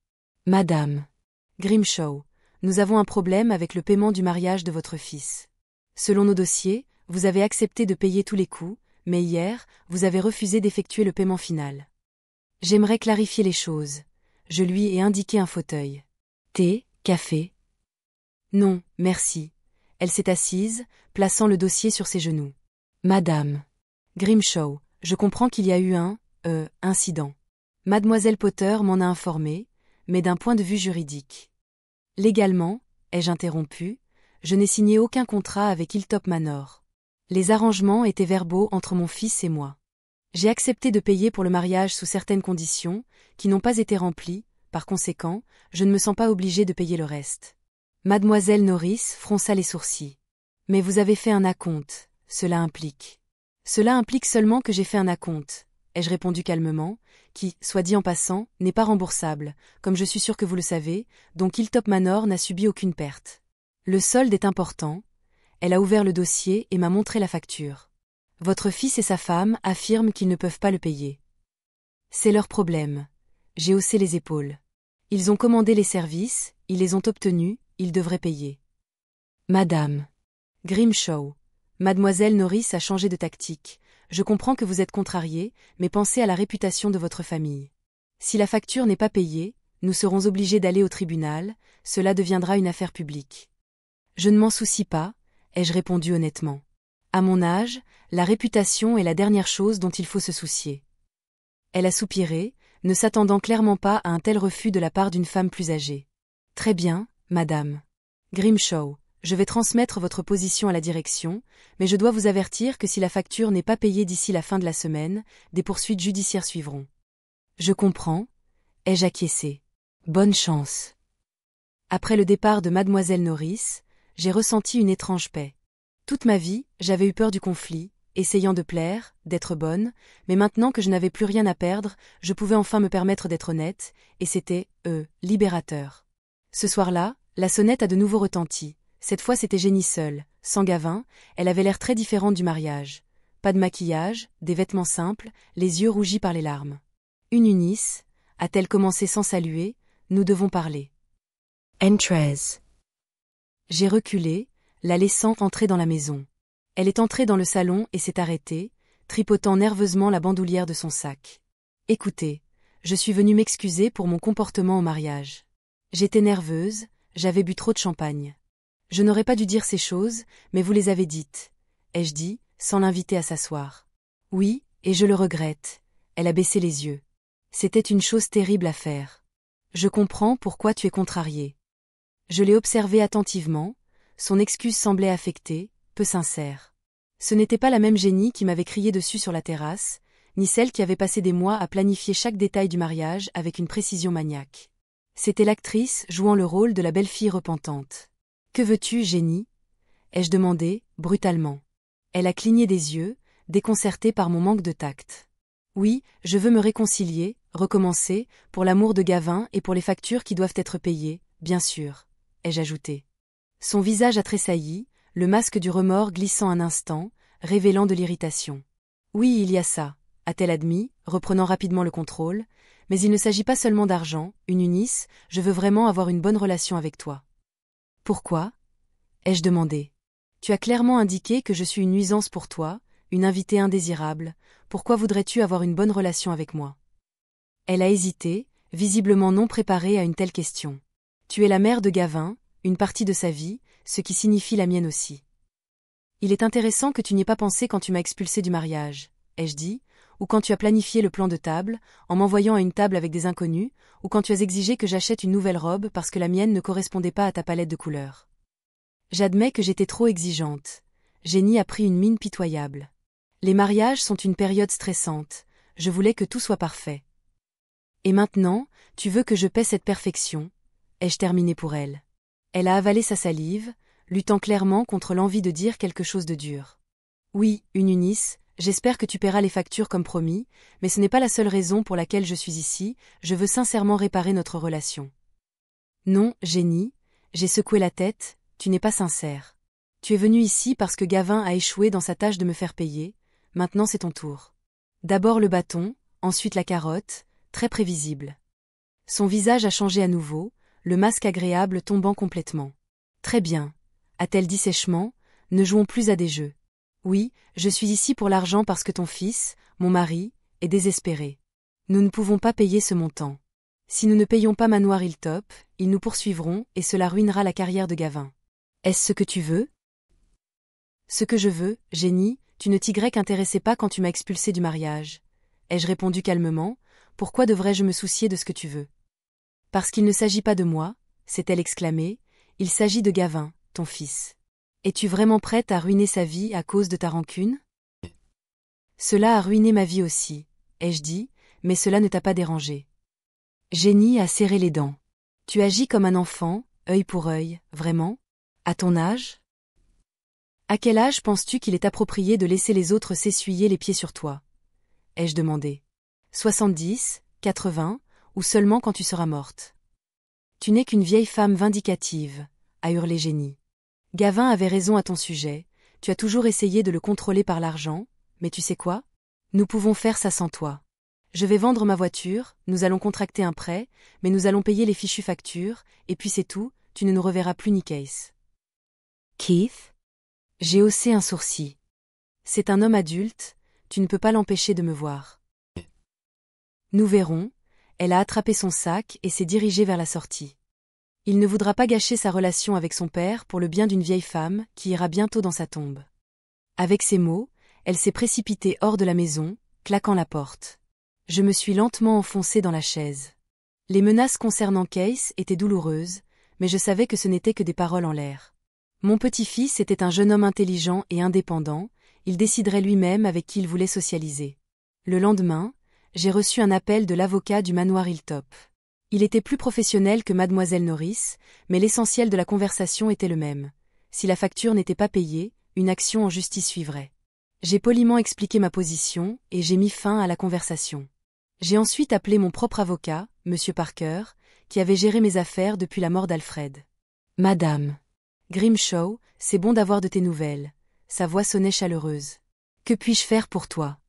Madame Grimshaw, nous avons un problème avec le paiement du mariage de votre fils. Selon nos dossiers, vous avez accepté de payer tous les coûts, mais hier, vous avez refusé d'effectuer le paiement final. J'aimerais clarifier les choses. Je lui ai indiqué un fauteuil. Thé, café? Non, merci. Elle s'est assise, plaçant le dossier sur ses genoux. Madame Grimshaw, je comprends qu'il y a eu un incident. Mademoiselle Potter m'en a informé, mais d'un point de vue juridique. Légalement, ai-je interrompu, je n'ai signé aucun contrat avec Hilltop Manor. Les arrangements étaient verbaux entre mon fils et moi. J'ai accepté de payer pour le mariage sous certaines conditions, qui n'ont pas été remplies, par conséquent, je ne me sens pas obligée de payer le reste. Mademoiselle Norris fronça les sourcils. Mais vous avez fait un acompte, cela implique. Cela implique seulement que j'ai fait un acompte, ai-je répondu calmement, qui, soit dit en passant, n'est pas remboursable, comme je suis sûr que vous le savez, donc Hilltop Manor n'a subi aucune perte. Le solde est important. Elle a ouvert le dossier et m'a montré la facture. Votre fils et sa femme affirment qu'ils ne peuvent pas le payer. C'est leur problème. J'ai haussé les épaules. Ils ont commandé les services, ils les ont obtenus, ils devraient payer. Madame Grimshaw, Mademoiselle Norris a changé de tactique. Je comprends que vous êtes contrariée, mais pensez à la réputation de votre famille. Si la facture n'est pas payée, nous serons obligés d'aller au tribunal, cela deviendra une affaire publique. Je ne m'en soucie pas, ai-je répondu honnêtement. À mon âge, la réputation est la dernière chose dont il faut se soucier. Elle a soupiré, ne s'attendant clairement pas à un tel refus de la part d'une femme plus âgée. Très bien, madame Grimshaw, je vais transmettre votre position à la direction, mais je dois vous avertir que si la facture n'est pas payée d'ici la fin de la semaine, des poursuites judiciaires suivront. Je comprends, ai-je acquiescé. Bonne chance. Après le départ de mademoiselle Norris, j'ai ressenti une étrange paix. Toute ma vie, j'avais eu peur du conflit, essayant de plaire, d'être bonne, mais maintenant que je n'avais plus rien à perdre, je pouvais enfin me permettre d'être honnête, et c'était, libérateur. Ce soir-là, la sonnette a de nouveau retenti. Cette fois c'était Jenny seule, sans Gavin, elle avait l'air très différente du mariage. Pas de maquillage, des vêtements simples, les yeux rougis par les larmes. Une Eunice, a-t-elle commencé sans saluer, nous devons parler. Entrez. J'ai reculé, la laissant entrer dans la maison. Elle est entrée dans le salon et s'est arrêtée, tripotant nerveusement la bandoulière de son sac. Écoutez, je suis venue m'excuser pour mon comportement au mariage. J'étais nerveuse, j'avais bu trop de champagne. Je n'aurais pas dû dire ces choses, mais vous les avez dites, ai-je dit, sans l'inviter à s'asseoir. Oui, et je le regrette. Elle a baissé les yeux. C'était une chose terrible à faire. Je comprends pourquoi tu es contrariée. Je l'ai observé attentivement, son excuse semblait affectée, peu sincère. Ce n'était pas la même Jenny qui m'avait crié dessus sur la terrasse, ni celle qui avait passé des mois à planifier chaque détail du mariage avec une précision maniaque. C'était l'actrice jouant le rôle de la belle-fille repentante. « Que veux-tu, Jenny » ai-je demandé, brutalement. Elle a cligné des yeux, déconcertée par mon manque de tact. « Oui, je veux me réconcilier, recommencer, pour l'amour de Gavin et pour les factures qui doivent être payées, bien sûr, ai-je ajouté. Son visage a tressailli, le masque du remords glissant un instant, révélant de l'irritation. « Oui, il y a ça » a-t-elle admis, reprenant rapidement le contrôle, mais il ne s'agit pas seulement d'argent, une Eunice, je veux vraiment avoir une bonne relation avec toi. Pourquoi ? Ai-je demandé. Tu as clairement indiqué que je suis une nuisance pour toi, une invitée indésirable, pourquoi voudrais-tu avoir une bonne relation avec moi ? Elle a hésité, visiblement non préparée à une telle question. Tu es la mère de Gavin, une partie de sa vie, ce qui signifie la mienne aussi. Il est intéressant que tu n'y aies pas pensé quand tu m'as expulsée du mariage, ai-je dit, ou quand tu as planifié le plan de table, en m'envoyant à une table avec des inconnus, ou quand tu as exigé que j'achète une nouvelle robe parce que la mienne ne correspondait pas à ta palette de couleurs. J'admets que j'étais trop exigeante. Jenny a pris une mine pitoyable. Les mariages sont une période stressante, je voulais que tout soit parfait. Et maintenant, tu veux que je paie cette perfection, ai-je terminé pour elle. Elle a avalé sa salive, luttant clairement contre l'envie de dire quelque chose de dur. Oui, une Eunice, j'espère que tu paieras les factures comme promis, mais ce n'est pas la seule raison pour laquelle je suis ici, je veux sincèrement réparer notre relation. Non, Jenny, j'ai secoué la tête, tu n'es pas sincère. Tu es venue ici parce que Gavin a échoué dans sa tâche de me faire payer, maintenant c'est ton tour. D'abord le bâton, ensuite la carotte, très prévisible. Son visage a changé à nouveau, le masque agréable tombant complètement. Très bien, a-t-elle dit sèchement, Ne jouons plus à des jeux. Oui, je suis ici pour l'argent parce que ton fils, mon mari, est désespéré. Nous ne pouvons pas payer ce montant. Si nous ne payons pas Manoir Hilltop, ils nous poursuivront et cela ruinera la carrière de Gavin. Est-ce ce que tu veux? Ce que je veux, Jenny, tu ne t'y intéressais pas quand tu m'as expulsé du mariage. Ai-je répondu calmement, pourquoi devrais-je me soucier de ce que tu veux? Parce qu'il ne s'agit pas de moi, s'est-elle exclamée, il s'agit de Gavin, ton fils. Es-tu vraiment prête à ruiner sa vie à cause de ta rancune? Cela a ruiné ma vie aussi, ai-je dit, mais cela ne t'a pas dérangé. Jenny a serré les dents. Tu agis comme un enfant, œil pour œil, vraiment? À ton âge? À quel âge penses-tu qu'il est approprié de laisser les autres s'essuyer les pieds sur toi? Ai-je demandé. 70, 80, ou seulement quand tu seras morte? Tu n'es qu'une vieille femme vindicative, a hurlé Jenny. Gavin avait raison à ton sujet, tu as toujours essayé de le contrôler par l'argent, mais tu sais quoi? Nous pouvons faire ça sans toi. Je vais vendre ma voiture, nous allons contracter un prêt, mais nous allons payer les fichues factures, et puis c'est tout, tu ne nous reverras plus ni Case. Keith? J'ai haussé un sourcil. C'est un homme adulte, tu ne peux pas l'empêcher de me voir. Nous verrons, elle a attrapé son sac et s'est dirigée vers la sortie. Il ne voudra pas gâcher sa relation avec son père pour le bien d'une vieille femme qui ira bientôt dans sa tombe. Avec ces mots, elle s'est précipitée hors de la maison, claquant la porte. Je me suis lentement enfoncée dans la chaise. Les menaces concernant Case étaient douloureuses, mais je savais que ce n'était que des paroles en l'air. Mon petit-fils était un jeune homme intelligent et indépendant, il déciderait lui-même avec qui il voulait socialiser. Le lendemain, j'ai reçu un appel de l'avocat du Manoir Hilltop. Il était plus professionnel que Mademoiselle Norris, mais l'essentiel de la conversation était le même. Si la facture n'était pas payée, une action en justice suivrait. J'ai poliment expliqué ma position et j'ai mis fin à la conversation. J'ai ensuite appelé mon propre avocat, M. Parker, qui avait géré mes affaires depuis la mort d'Alfred. Madame Grimshaw, c'est bon d'avoir de tes nouvelles. Sa voix sonnait chaleureuse. Que puis-je faire pour toi?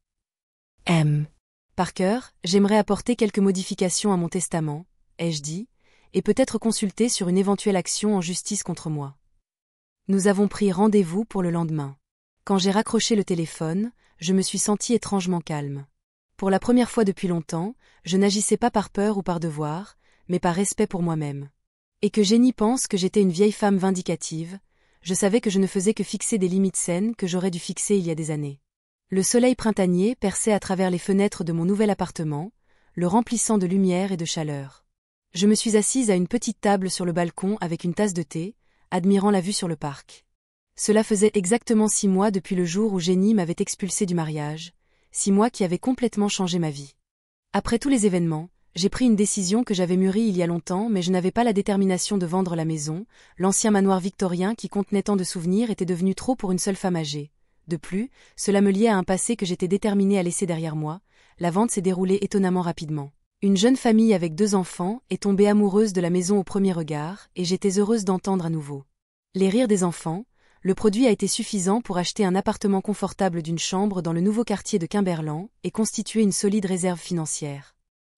Parker, j'aimerais apporter quelques modifications à mon testament, ai-je dit, et peut-être consulter sur une éventuelle action en justice contre moi. Nous avons pris rendez-vous pour le lendemain. Quand j'ai raccroché le téléphone, je me suis sentie étrangement calme. Pour la première fois depuis longtemps, je n'agissais pas par peur ou par devoir, mais par respect pour moi-même. Et que Jenny pense que j'étais une vieille femme vindicative, je savais que je ne faisais que fixer des limites saines que j'aurais dû fixer il y a des années. Le soleil printanier perçait à travers les fenêtres de mon nouvel appartement, le remplissant de lumière et de chaleur. Je me suis assise à une petite table sur le balcon avec une tasse de thé, admirant la vue sur le parc. Cela faisait exactement 6 mois depuis le jour où Jenny m'avait expulsée du mariage, 6 mois qui avaient complètement changé ma vie. Après tous les événements, j'ai pris une décision que j'avais mûrie il y a longtemps mais je n'avais pas la détermination de vendre la maison, l'ancien manoir victorien qui contenait tant de souvenirs était devenu trop pour une seule femme âgée. De plus, cela me liait à un passé que j'étais déterminée à laisser derrière moi, la vente s'est déroulée étonnamment rapidement. Une jeune famille avec 2 enfants est tombée amoureuse de la maison au premier regard et j'étais heureuse d'entendre à nouveau les rires des enfants. Le produit a été suffisant pour acheter un appartement confortable d'une chambre dans le nouveau quartier de Kimberland et constituer une solide réserve financière.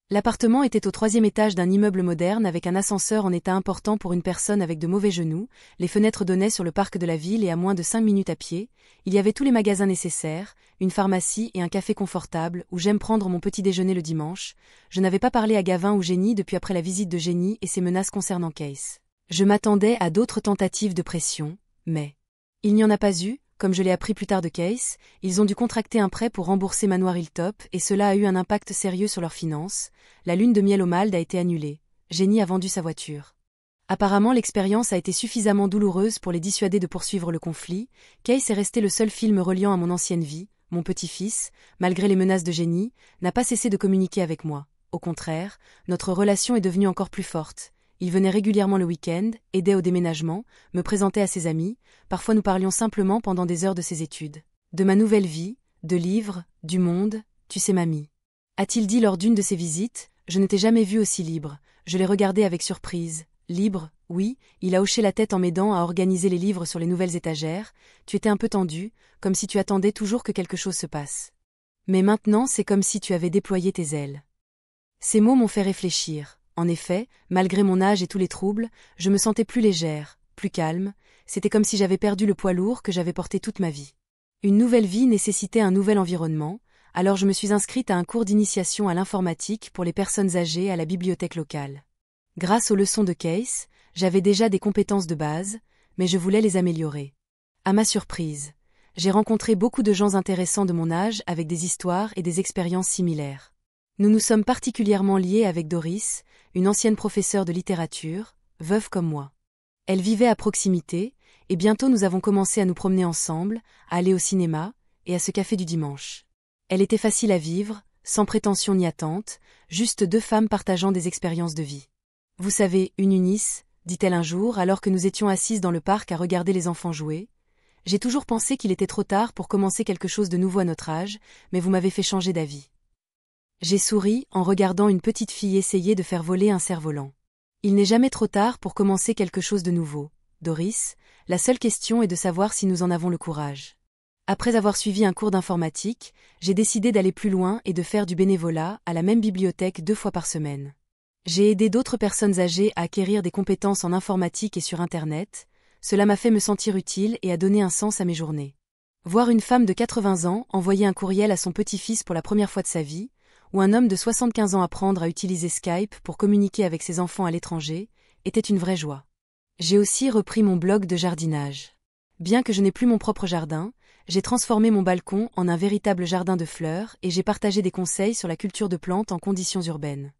L'appartement était au 3e étage d'un immeuble moderne avec un ascenseur en état important pour une personne avec de mauvais genoux, les fenêtres donnaient sur le parc de la ville et à moins de 5 minutes à pied, il y avait tous les magasins nécessaires, une pharmacie et un café confortable où j'aime prendre mon petit déjeuner le dimanche. Je n'avais pas parlé à Gavin ou Jenny depuis après la visite de Jenny et ses menaces concernant Case. Je m'attendais à d'autres tentatives de pression, mais il n'y en a pas eu, comme je l'ai appris plus tard de Case, ils ont dû contracter un prêt pour rembourser Manoir Hilltop et cela a eu un impact sérieux sur leurs finances. La lune de miel au Malde a été annulée. Jenny a vendu sa voiture. Apparemment l'expérience a été suffisamment douloureuse pour les dissuader de poursuivre le conflit. Case est resté le seul film reliant à mon ancienne vie. Mon petit-fils, malgré les menaces de Jenny, n'a pas cessé de communiquer avec moi. Au contraire, notre relation est devenue encore plus forte. Il venait régulièrement le week-end, aidait au déménagement, me présentait à ses amis, parfois nous parlions simplement pendant des heures de ses études. De ma nouvelle vie, de livres, du monde, tu sais mamie. A-t-il dit lors d'une de ses visites, je ne t'ai jamais vu aussi libre, je l'ai regardé avec surprise. Libre, oui, il a hoché la tête en m'aidant à organiser les livres sur les nouvelles étagères, tu étais un peu tendu, comme si tu attendais toujours que quelque chose se passe. Mais maintenant c'est comme si tu avais déployé tes ailes. Ces mots m'ont fait réfléchir. En effet, malgré mon âge et tous les troubles, je me sentais plus légère, plus calme, c'était comme si j'avais perdu le poids lourd que j'avais porté toute ma vie. Une nouvelle vie nécessitait un nouvel environnement, alors je me suis inscrite à un cours d'initiation à l'informatique pour les personnes âgées à la bibliothèque locale. Grâce aux leçons de Case, j'avais déjà des compétences de base, mais je voulais les améliorer. À ma surprise, j'ai rencontré beaucoup de gens intéressants de mon âge avec des histoires et des expériences similaires. Nous nous sommes particulièrement liés avec Doris, une ancienne professeure de littérature, veuve comme moi. Elle vivait à proximité, et bientôt nous avons commencé à nous promener ensemble, à aller au cinéma, et à ce café du dimanche. Elle était facile à vivre, sans prétention ni attente, juste deux femmes partageant des expériences de vie. Vous savez, une Eunice, dit-elle un jour alors que nous étions assises dans le parc à regarder les enfants jouer. J'ai toujours pensé qu'il était trop tard pour commencer quelque chose de nouveau à notre âge, mais vous m'avez fait changer d'avis. J'ai souri en regardant une petite fille essayer de faire voler un cerf-volant. Il n'est jamais trop tard pour commencer quelque chose de nouveau, Doris, la seule question est de savoir si nous en avons le courage. Après avoir suivi un cours d'informatique, j'ai décidé d'aller plus loin et de faire du bénévolat à la même bibliothèque 2 fois par semaine. J'ai aidé d'autres personnes âgées à acquérir des compétences en informatique et sur Internet, cela m'a fait me sentir utile et a donné un sens à mes journées. Voir une femme de 80 ans envoyer un courriel à son petit-fils pour la première fois de sa vie, ou un homme de 75 ans apprendre à utiliser Skype pour communiquer avec ses enfants à l'étranger, était une vraie joie. J'ai aussi repris mon blog de jardinage. Bien que je n'ai plus mon propre jardin, j'ai transformé mon balcon en un véritable jardin de fleurs et j'ai partagé des conseils sur la culture de plantes en conditions urbaines.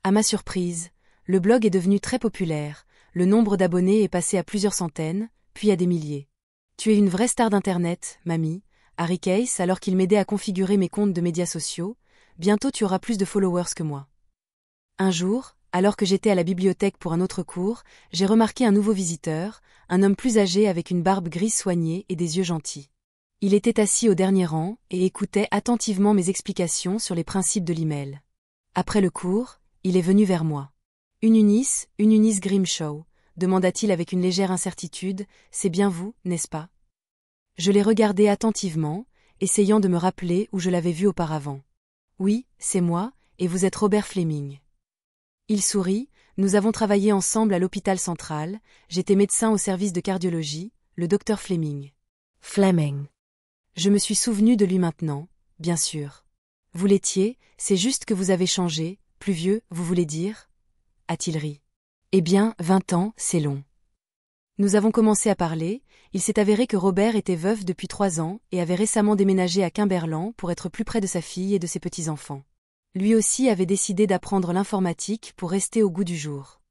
À ma surprise, le blog est devenu très populaire, le nombre d'abonnés est passé à plusieurs centaines, puis à des milliers. Tu es une vraie star d'Internet, mamie, Harry Case alors qu'il m'aidait à configurer mes comptes de médias sociaux, bientôt tu auras plus de followers que moi. Un jour, alors que j'étais à la bibliothèque pour un autre cours, j'ai remarqué un nouveau visiteur, un homme plus âgé avec une barbe grise soignée et des yeux gentils. Il était assis au dernier rang et écoutait attentivement mes explications sur les principes de l'email. Après le cours, il est venu vers moi. Une Eunice Grimshaw, demanda-t-il avec une légère incertitude, c'est bien vous, n'est-ce pas? Je l'ai regardé attentivement, essayant de me rappeler où je l'avais vu auparavant. Oui, c'est moi, et vous êtes Robert Fleming. Il sourit, nous avons travaillé ensemble à l'hôpital central, j'étais médecin au service de cardiologie, le docteur Fleming. Fleming. Je me suis souvenu de lui maintenant, bien sûr. Vous l'étiez, c'est juste que vous avez changé, plus vieux, vous voulez dire? A-t-il ri. Eh bien, 20 ans, c'est long. Nous avons commencé à parler, il s'est avéré que Robert était veuf depuis 3 ans et avait récemment déménagé à Quimberland pour être plus près de sa fille et de ses petits-enfants. Lui aussi avait décidé d'apprendre l'informatique pour rester au goût du jour.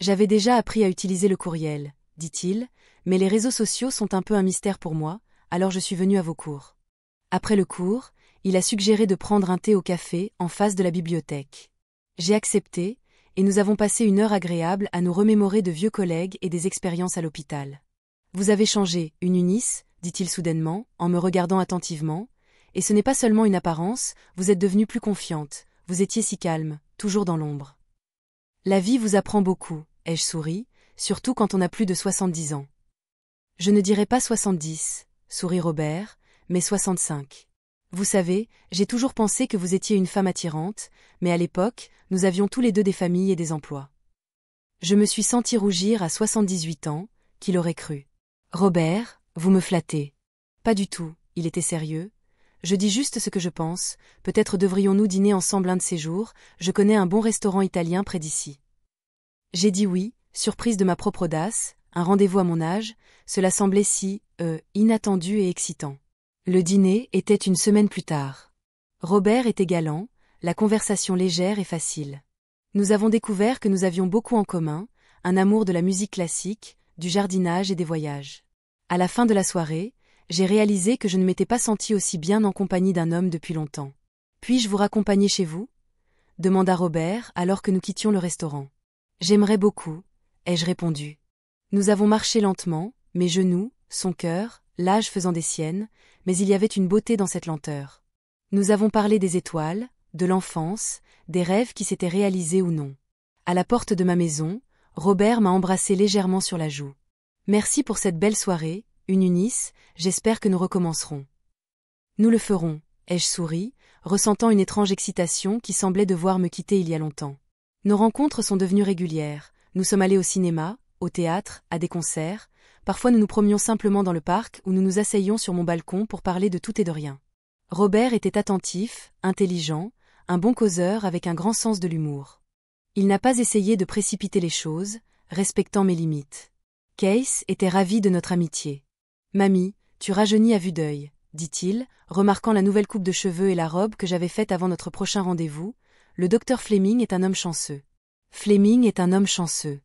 J'avais déjà appris à utiliser le courriel, dit-il, mais les réseaux sociaux sont un peu un mystère pour moi, alors je suis venu à vos cours. Après le cours, il a suggéré de prendre un thé au café en face de la bibliothèque. J'ai accepté, et nous avons passé une heure agréable à nous remémorer de vieux collègues et des expériences à l'hôpital. Vous avez changé, une Eunice, dit-il soudainement, en me regardant attentivement, et ce n'est pas seulement une apparence, vous êtes devenue plus confiante, vous étiez si calme, toujours dans l'ombre. La vie vous apprend beaucoup, ai-je souri, surtout quand on a plus de 70 ans. Je ne dirais pas 70, sourit Robert, mais 65. Vous savez, j'ai toujours pensé que vous étiez une femme attirante, mais à l'époque, nous avions tous les deux des familles et des emplois. Je me suis senti rougir à 78 ans, qui l'aurait cru. Robert, vous me flattez. Pas du tout, il était sérieux. Je dis juste ce que je pense, peut-être devrions-nous dîner ensemble un de ces jours, je connais un bon restaurant italien près d'ici. J'ai dit oui, surprise de ma propre audace, un rendez-vous à mon âge, cela semblait si, inattendu et excitant. Le dîner était une semaine plus tard. Robert était galant, la conversation légère et facile. Nous avons découvert que nous avions beaucoup en commun, un amour de la musique classique, du jardinage et des voyages. À la fin de la soirée, j'ai réalisé que je ne m'étais pas sentie aussi bien en compagnie d'un homme depuis longtemps. Puis-je vous raccompagner chez vous? Demanda Robert alors que nous quittions le restaurant. J'aimerais beaucoup, ai-je répondu. Nous avons marché lentement, mes genoux, son cœur, l'âge faisant des siennes, mais il y avait une beauté dans cette lenteur. Nous avons parlé des étoiles, de l'enfance, des rêves qui s'étaient réalisés ou non. À la porte de ma maison, Robert m'a embrassé légèrement sur la joue. Merci pour cette belle soirée, une Eunice, j'espère que nous recommencerons. Nous le ferons, ai-je souri, ressentant une étrange excitation qui semblait devoir me quitter il y a longtemps. Nos rencontres sont devenues régulières, nous sommes allés au cinéma, au théâtre, à des concerts, parfois nous nous promenions simplement dans le parc ou nous nous asseyions sur mon balcon pour parler de tout et de rien. Robert était attentif, intelligent, un bon causeur avec un grand sens de l'humour. Il n'a pas essayé de précipiter les choses, respectant mes limites. Case était ravi de notre amitié. « Mamie, tu rajeunis à vue d'œil, » dit-il, remarquant la nouvelle coupe de cheveux et la robe que j'avais faite avant notre prochain rendez-vous. Le docteur Fleming est un homme chanceux. Fleming est un homme chanceux.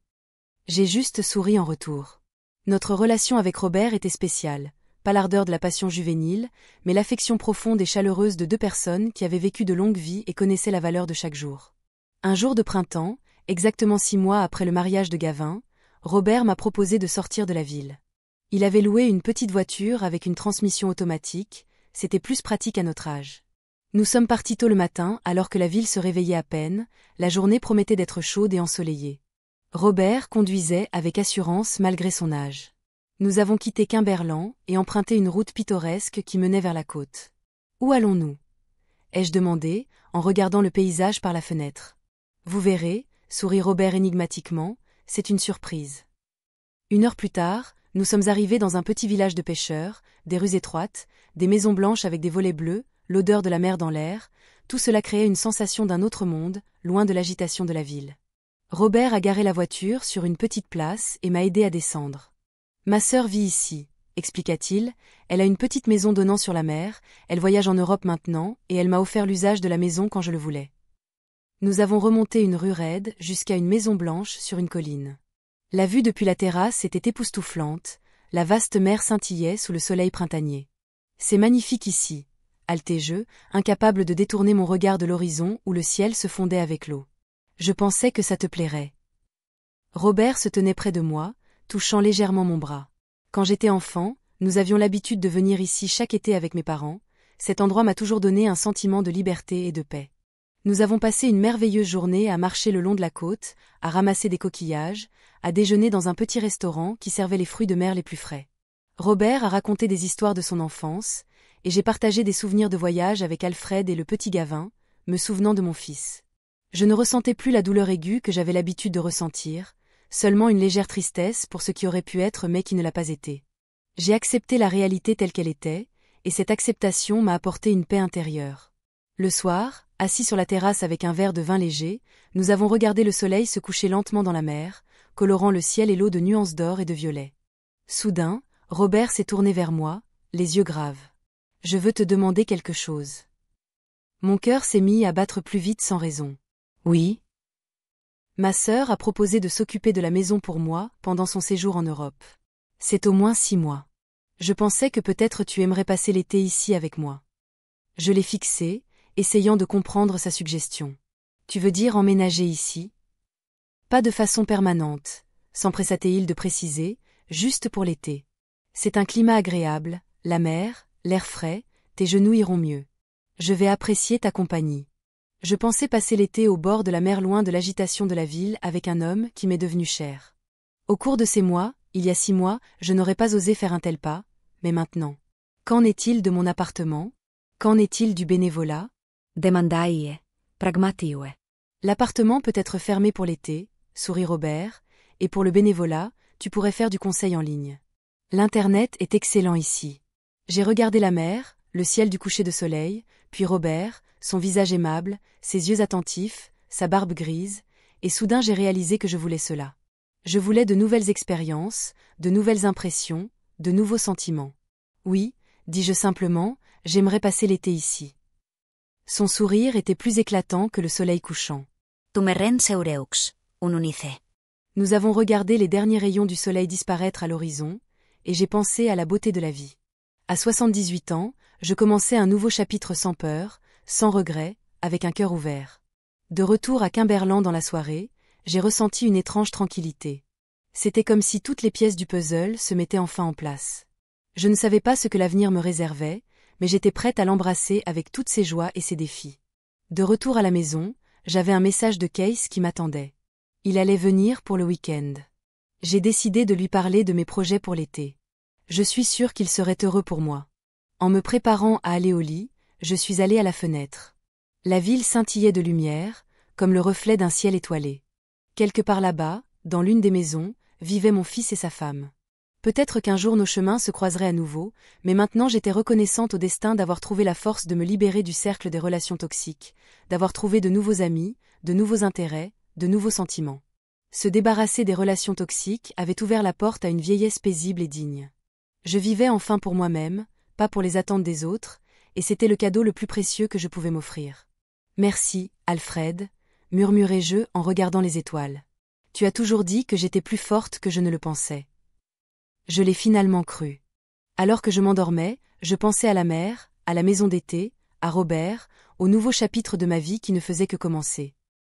J'ai juste souri en retour. Notre relation avec Robert était spéciale, pas l'ardeur de la passion juvénile, mais l'affection profonde et chaleureuse de deux personnes qui avaient vécu de longues vies et connaissaient la valeur de chaque jour. Un jour de printemps, exactement 6 mois après le mariage de Gavin, Robert m'a proposé de sortir de la ville. Il avait loué une petite voiture avec une transmission automatique, c'était plus pratique à notre âge. Nous sommes partis tôt le matin alors que la ville se réveillait à peine, la journée promettait d'être chaude et ensoleillée. Robert conduisait avec assurance malgré son âge. Nous avons quitté Quimberland et emprunté une route pittoresque qui menait vers la côte. « Où allons-nous » ai-je demandé, en regardant le paysage par la fenêtre. « Vous verrez » sourit Robert énigmatiquement, « c'est une surprise. » 1 heure plus tard, nous sommes arrivés dans un petit village de pêcheurs, des rues étroites, des maisons blanches avec des volets bleus, l'odeur de la mer dans l'air, tout cela créait une sensation d'un autre monde, loin de l'agitation de la ville. Robert a garé la voiture sur une petite place et m'a aidé à descendre. « Ma sœur vit ici » expliqua-t-il, elle a une petite maison donnant sur la mer, elle voyage en Europe maintenant et elle m'a offert l'usage de la maison quand je le voulais. Nous avons remonté une rue raide jusqu'à une maison blanche sur une colline. La vue depuis la terrasse était époustouflante, la vaste mer scintillait sous le soleil printanier. « C'est magnifique ici » haltai-je, incapable de détourner mon regard de l'horizon où le ciel se fondait avec l'eau. « Je pensais que ça te plairait. » Robert se tenait près de moi, touchant légèrement mon bras. Quand j'étais enfant, nous avions l'habitude de venir ici chaque été avec mes parents, cet endroit m'a toujours donné un sentiment de liberté et de paix. Nous avons passé une merveilleuse journée à marcher le long de la côte, à ramasser des coquillages, à déjeuner dans un petit restaurant qui servait les fruits de mer les plus frais. Robert a raconté des histoires de son enfance, et j'ai partagé des souvenirs de voyage avec Alfred et le petit Gavin, me souvenant de mon fils. Je ne ressentais plus la douleur aiguë que j'avais l'habitude de ressentir, seulement une légère tristesse pour ce qui aurait pu être mais qui ne l'a pas été. J'ai accepté la réalité telle qu'elle était, et cette acceptation m'a apporté une paix intérieure. Le soir, assis sur la terrasse avec un verre de vin léger, nous avons regardé le soleil se coucher lentement dans la mer, colorant le ciel et l'eau de nuances d'or et de violet. Soudain, Robert s'est tourné vers moi, les yeux graves. « Je veux te demander quelque chose. » Mon cœur s'est mis à battre plus vite sans raison. « Oui. » Ma sœur a proposé de s'occuper de la maison pour moi pendant son séjour en Europe. C'est au moins 6 mois. Je pensais que peut-être tu aimerais passer l'été ici avec moi. Je l'ai fixé, essayant de comprendre sa suggestion. Tu veux dire emménager ici ? Pas de façon permanente, s'empressa-t-il de préciser, juste pour l'été. C'est un climat agréable, la mer, l'air frais, tes genoux iront mieux. Je vais apprécier ta compagnie. Je pensais passer l'été au bord de la mer loin de l'agitation de la ville avec un homme qui m'est devenu cher. Au cours de ces mois, il y a 6 mois, je n'aurais pas osé faire un tel pas, mais maintenant. Qu'en est-il de mon appartement ? Qu'en est-il du bénévolat ? Demandai, pragmatio. L'appartement peut être fermé pour l'été, sourit Robert, et pour le bénévolat, tu pourrais faire du conseil en ligne. L'Internet est excellent ici. J'ai regardé la mer, le ciel du coucher de soleil, puis Robert, son visage aimable, ses yeux attentifs, sa barbe grise, et soudain j'ai réalisé que je voulais cela. Je voulais de nouvelles expériences, de nouvelles impressions, de nouveaux sentiments. Oui, dis-je simplement, j'aimerais passer l'été ici. Son sourire était plus éclatant que le soleil couchant. Tu me rends eureux, un unice. Nous avons regardé les derniers rayons du soleil disparaître à l'horizon, et j'ai pensé à la beauté de la vie. À 78 ans, je commençais un nouveau chapitre sans peur, sans regret, avec un cœur ouvert. De retour à Quimberland dans la soirée, j'ai ressenti une étrange tranquillité. C'était comme si toutes les pièces du puzzle se mettaient enfin en place. Je ne savais pas ce que l'avenir me réservait, mais j'étais prête à l'embrasser avec toutes ses joies et ses défis. De retour à la maison, j'avais un message de Case qui m'attendait. Il allait venir pour le week-end. J'ai décidé de lui parler de mes projets pour l'été. Je suis sûre qu'il serait heureux pour moi. En me préparant à aller au lit, je suis allée à la fenêtre. La ville scintillait de lumière, comme le reflet d'un ciel étoilé. Quelque part là-bas, dans l'une des maisons, vivaient mon fils et sa femme. Peut-être qu'un jour nos chemins se croiseraient à nouveau, mais maintenant j'étais reconnaissante au destin d'avoir trouvé la force de me libérer du cercle des relations toxiques, d'avoir trouvé de nouveaux amis, de nouveaux intérêts, de nouveaux sentiments. Se débarrasser des relations toxiques avait ouvert la porte à une vieillesse paisible et digne. Je vivais enfin pour moi-même, pas pour les attentes des autres, et c'était le cadeau le plus précieux que je pouvais m'offrir. Merci, Alfred, murmurai-je en regardant les étoiles. Tu as toujours dit que j'étais plus forte que je ne le pensais. Je l'ai finalement cru. Alors que je m'endormais, je pensais à la mer, à la maison d'été, à Robert, au nouveau chapitre de ma vie qui ne faisait que commencer.